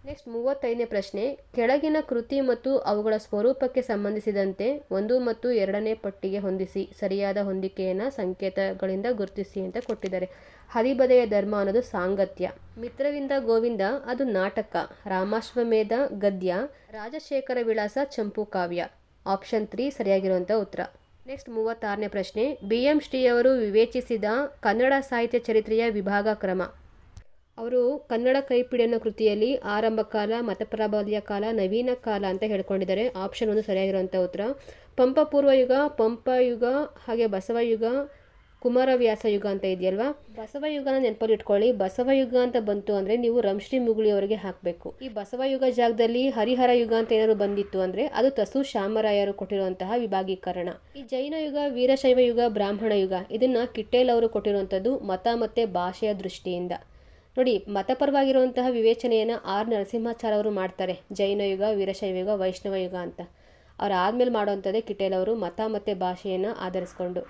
ನೆಕ್ಸ್ಟ್ 35ನೇ ಪ್ರಶ್ನೆ, ಕೆಳಗಿನ ಕೃತಿ ಮತ್ತು ಅವುಗಳ ಸ್ವರೂಪಕ್ಕೆ ಸಂಬಂಧಿಸಿದಂತೆ 1 ಮತ್ತು 2ನೇ ಪಟ್ಟಿಗೆ ಹೊಂದಿಸಿ ಸರಿಯಾದ ಹೊಂದಿಕೆಯನ್ನು ಸಂಕೇತಗಳಿಂದ ಗುರುತಿಸಿ ಅಂತ ಕೊಟ್ಟಿದ್ದಾರೆ. ಹರಿಬದೆಯ ಧರ್ಮ ಅನ್ನೋದು ಸಾಂಗತ್ಯ, ಮಿತ್ರವಿಂದ ಗೋವಿಂದ ಅದು ನಾಟಕ, ರಾಮಾಶ್ವಮೇಧ ಗದ್ಯ, ರಾಜಶೇಖರ ವಿಳಾಸ ಚಂಪು ಕಾವ್ಯ. ಆಪ್ಷನ್ 3 ಸರಿಯಾಗಿರುವಂಥ ಉತ್ತರ. ನೆಕ್ಸ್ಟ್ 36ನೇ ಪ್ರಶ್ನೆ, BM ಶ್ರೀಯವರು ವಿವೇಚಿಸಿದ ಕನ್ನಡ ಸಾಹಿತ್ಯ ಚರಿತ್ರೆಯ ವಿಭಾಗ ಕ್ರಮ. ಅವರು ಕನ್ನಡ ಕೈಪಿಡಿ ಅನ್ನೋ ಕೃತಿಯಲ್ಲಿ ಆರಂಭ ಕಾಲ, ಮತಪ್ರಾಬಲ್ಯ ಕಾಲ, ನವೀನ ಕಾಲ ಅಂತ ಹೇಳ್ಕೊಂಡಿದ್ದಾರೆ. ಆಪ್ಷನ್ 1 ಸರಿಯಾಗಿರುವಂಥ ಉತ್ತರ. ಪಂಪ ಪೂರ್ವಯುಗ, ಪಂಪ ಯುಗ, ಹಾಗೆ ಬಸವಯುಗ, ಕುಮಾರವ್ಯಾಸ ಯುಗ ಅಂತ ಇದೆಯಲ್ವಾ. ಬಸವಯುಗನ ನೆನಪಲ್ಲಿ ಇಟ್ಕೊಳ್ಳಿ. ಬಸವಯುಗ ಅಂತ ಬಂತು ಅಂದರೆ ನೀವು ರಂಶ್ರೀ ಮುಗುಳಿಯವರಿಗೆ ಹಾಕಬೇಕು. ಈ ಬಸವಯುಗ ಜಾಗದಲ್ಲಿ ಹರಿಹರ ಯುಗ ಅಂತ ಏನಾದ್ರು ಬಂದಿತ್ತು ಅಂದರೆ ಅದು ತಸು ಶಾಮರಾಯರು ಕೊಟ್ಟಿರುವಂತಹ ವಿಭಾಗೀಕರಣ. ಈ ಜೈನ ಯುಗ, ವೀರಶೈವ ಯುಗ, ಬ್ರಾಹ್ಮಣ ಯುಗ ಇದನ್ನು ಕಿಟ್ಟೇಲ್ ಅವರು ಕೊಟ್ಟಿರುವಂಥದ್ದು ಮತ ಮತ್ತು ಭಾಷೆಯ ದೃಷ್ಟಿಯಿಂದ. ನೋಡಿ, ಮತಪರವಾಗಿರುವಂತಹ ವಿವೇಚನೆಯನ್ನು ಆರ್ ನರಸಿಂಹಾಚಾರ್ಯ ಅವರು ಮಾಡ್ತಾರೆ. ಜೈನ ಯುಗ, ವೀರಶೈವ ಯುಗ, ವೈಷ್ಣವ ಯುಗ ಅಂತ. ಅವ್ರು ಆದಮೇಲೆ ಮಾಡುವಂಥದ್ದೇ ಕಿಟ್ಟೇಲ್ ಅವರು ಮತ ಮತ್ತು ಭಾಷೆಯನ್ನು ಆಧರಿಸ್ಕೊಂಡು.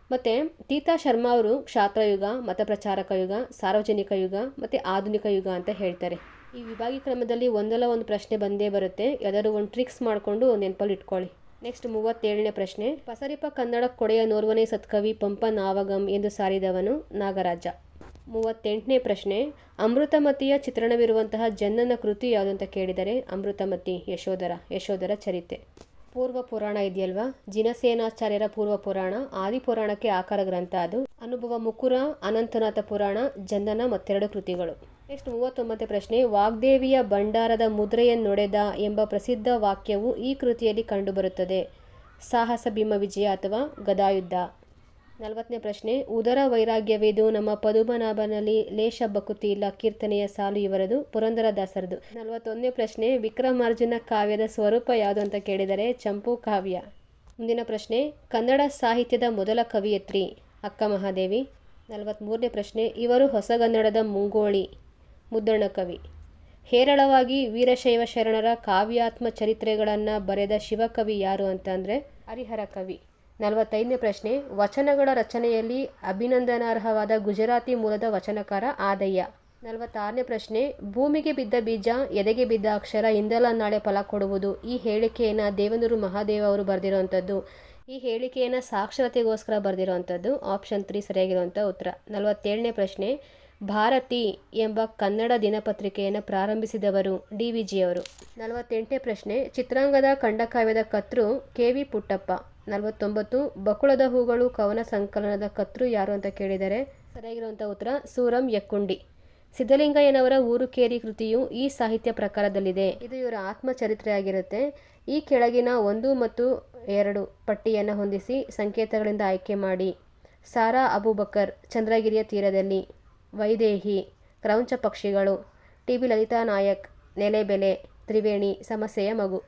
ಮತ್ತು ತೀತಾ ಶರ್ಮಾ ಅವರು ಕ್ಷಾತ್ರಯುಗ, ಮತಪ್ರಚಾರಕ ಯುಗ, ಸಾರ್ವಜನಿಕ ಯುಗ ಮತ್ತು ಆಧುನಿಕ ಯುಗ ಅಂತ ಹೇಳ್ತಾರೆ. ಈ ವಿಭಾಗೀ ಕ್ರಮದಲ್ಲಿ ಒಂದಲ್ಲ ಒಂದು ಪ್ರಶ್ನೆ ಬಂದೇ ಬರುತ್ತೆ. ಯಾವ್ದಾದ್ರು ಒಂದು ಟ್ರಿಕ್ಸ್ ಮಾಡಿಕೊಂಡು ನೆನಪಲ್ಲಿ ಇಟ್ಕೊಳ್ಳಿ. ನೆಕ್ಸ್ಟ್ 37ನೇ ಪ್ರಶ್ನೆ, ಪಸರಿಪ ಕನ್ನಡ ಕೊಡೆಯ ನೋರ್ವನೇ ಸತ್ಕವಿ ಪಂಪ ನಾವಗಂ ಎಂದು ಸಾರಿದವನು ನಾಗರಾಜ. 38ನೇ ಪ್ರಶ್ನೆ, ಅಮೃತಮತಿಯ ಚಿತ್ರಣವಿರುವಂತಹ ಜನ್ನನ ಕೃತಿ ಯಾವುದು ಅಂತ ಕೇಳಿದರೆ ಅಮೃತಮತಿ, ಯಶೋಧರ ಚರಿತೆ. ಪೂರ್ವ ಪುರಾಣ ಇದೆಯಲ್ವಾ, ಜಿನಸೇನಾಚಾರ್ಯರ ಪೂರ್ವ ಪುರಾಣ ಆದಿಪುರಾಣಕ್ಕೆ ಆಕಾರ ಗ್ರಂಥ ಅದು. ಅನುಭವ ಮುಕುರ, ಅನಂತನಾಥ ಪುರಾಣ, ಜನ್ನನ ಮತ್ತೆರಡು ಕೃತಿಗಳು. ನೆಕ್ಸ್ಟ್ 39ನೇ ಪ್ರಶ್ನೆ, ವಾಗ್ದೇವಿಯ ಭಂಡಾರದ ಮುದ್ರೆಯನ್ನೊಡೆದ ಎಂಬ ಪ್ರಸಿದ್ಧ ವಾಕ್ಯವು ಈ ಕೃತಿಯಲ್ಲಿ ಕಂಡುಬರುತ್ತದೆ. ಸಾಹಸ ಭೀಮ ವಿಜಯ ಅಥವಾ ಗದಾಯುದ್ಧ. 40ನೇ ಪ್ರಶ್ನೆ, ಉದರ ವೈರಾಗ್ಯವೇದು ನಮ್ಮ ಪದುಮನಾಭನಲ್ಲಿ ಲೇಷ ಬಕುತಿ ಇಲ್ಲ ಕೀರ್ತನೆಯ ಸಾಲು ಇವರದು, ಪುರಂದರದಾಸರದು. 41ನೇ ಪ್ರಶ್ನೆ, ವಿಕ್ರಮಾರ್ಜುನ ಕಾವ್ಯದ ಸ್ವರೂಪ ಯಾವುದು ಅಂತ ಕೇಳಿದರೆ ಚಂಪು ಕಾವ್ಯ. ಮುಂದಿನ ಪ್ರಶ್ನೆ, ಕನ್ನಡ ಸಾಹಿತ್ಯದ ಮೊದಲ ಕವಿಯತ್ರಿ ಅಕ್ಕ ಮಹಾದೇವಿ. 43ನೇ ಪ್ರಶ್ನೆ, ಇವರು ಹೊಸಗನ್ನಡದ ಮುಂಗೋಳಿ, ಮುದ್ದಣ್ಣ ಕವಿ. ಹೇರಳವಾಗಿ ವೀರಶೈವ ಶರಣರ ಕಾವ್ಯಾತ್ಮ ಚರಿತ್ರೆಗಳನ್ನು ಬರೆದ ಶಿವಕವಿ ಯಾರು ಅಂತ ಅಂದರೆ ಹರಿಹರ ಕವಿ. 45ನೇ ಪ್ರಶ್ನೆ, ವಚನಗಳ ರಚನೆಯಲ್ಲಿ ಅಭಿನಂದನಾರ್ಹವಾದ ಗುಜರಾತಿ ಮೂಲದ ವಚನಕಾರ ಆದಯ್ಯ. 46ನೇ ಪ್ರಶ್ನೆ, ಭೂಮಿಗೆ ಬಿದ್ದ ಬೀಜ, ಎದೆಗೆ ಬಿದ್ದ ಅಕ್ಷರ ಇಂದಲ್ಲ ನಾಳೆ ಫಲ ಕೊಡುವುದು. ಈ ಹೇಳಿಕೆಯನ್ನು ದೇವನೂರು ಮಹಾದೇವ ಅವರು ಬರೆದಿರುವಂಥದ್ದು. ಈ ಹೇಳಿಕೆಯನ್ನು ಸಾಕ್ಷರತೆಗೋಸ್ಕರ ಬರೆದಿರುವಂಥದ್ದು. ಆಪ್ಷನ್ 3 ಸರಿಯಾಗಿರುವಂಥ ಉತ್ತರ. 47ನೇ ಪ್ರಶ್ನೆ, ಭಾರತಿ ಎಂಬ ಕನ್ನಡ ದಿನಪತ್ರಿಕೆಯನ್ನು ಪ್ರಾರಂಭಿಸಿದವರು DVG ಅವರು. 48ನೇ ಪ್ರಶ್ನೆ, ಚಿತ್ರಾಂಗದ ಖಂಡಕಾವ್ಯದ ಕರ್ತೃ KV ಪುಟ್ಟಪ್ಪ. 49, ಬಕುಳದ ಹೂಗಳು ಕವನ ಸಂಕಲನದ ಕರ್ತೃ ಯಾರು ಅಂತ ಕೇಳಿದರೆ ಸರಿಯಾಗಿರುವಂಥ ಉತ್ತರ ಸೂರಂ ಯಕ್ಕುಂಡಿ. ಸಿದ್ಧಲಿಂಗಯ್ಯನವರ ಊರುಕೇರಿ ಕೃತಿಯು ಈ ಸಾಹಿತ್ಯ ಪ್ರಕಾರದಲ್ಲಿದೆ. ಇದು ಇವರ ಆತ್ಮಚರಿತ್ರೆ ಆಗಿರುತ್ತೆ. ಈ ಕೆಳಗಿನ 1 ಮತ್ತು 2 ಪಟ್ಟಿಯನ್ನು ಹೊಂದಿಸಿ ಸಂಕೇತಗಳಿಂದ ಆಯ್ಕೆ ಮಾಡಿ. ಸಾರಾ ಅಬೂಬಕರ್, ಚಂದ್ರಗಿರಿಯ ತೀರದಲ್ಲಿ. ವೈದೇಹಿ, ಕ್ರೌಂಚ ಪಕ್ಷಿಗಳು. TB ಲಲಿತಾ ನಾಯಕ್, ನೆಲೆಬೆಲೆ. ತ್ರಿವೇಣಿ, ಸಮಸ್ಯೆಯ ಮಗು.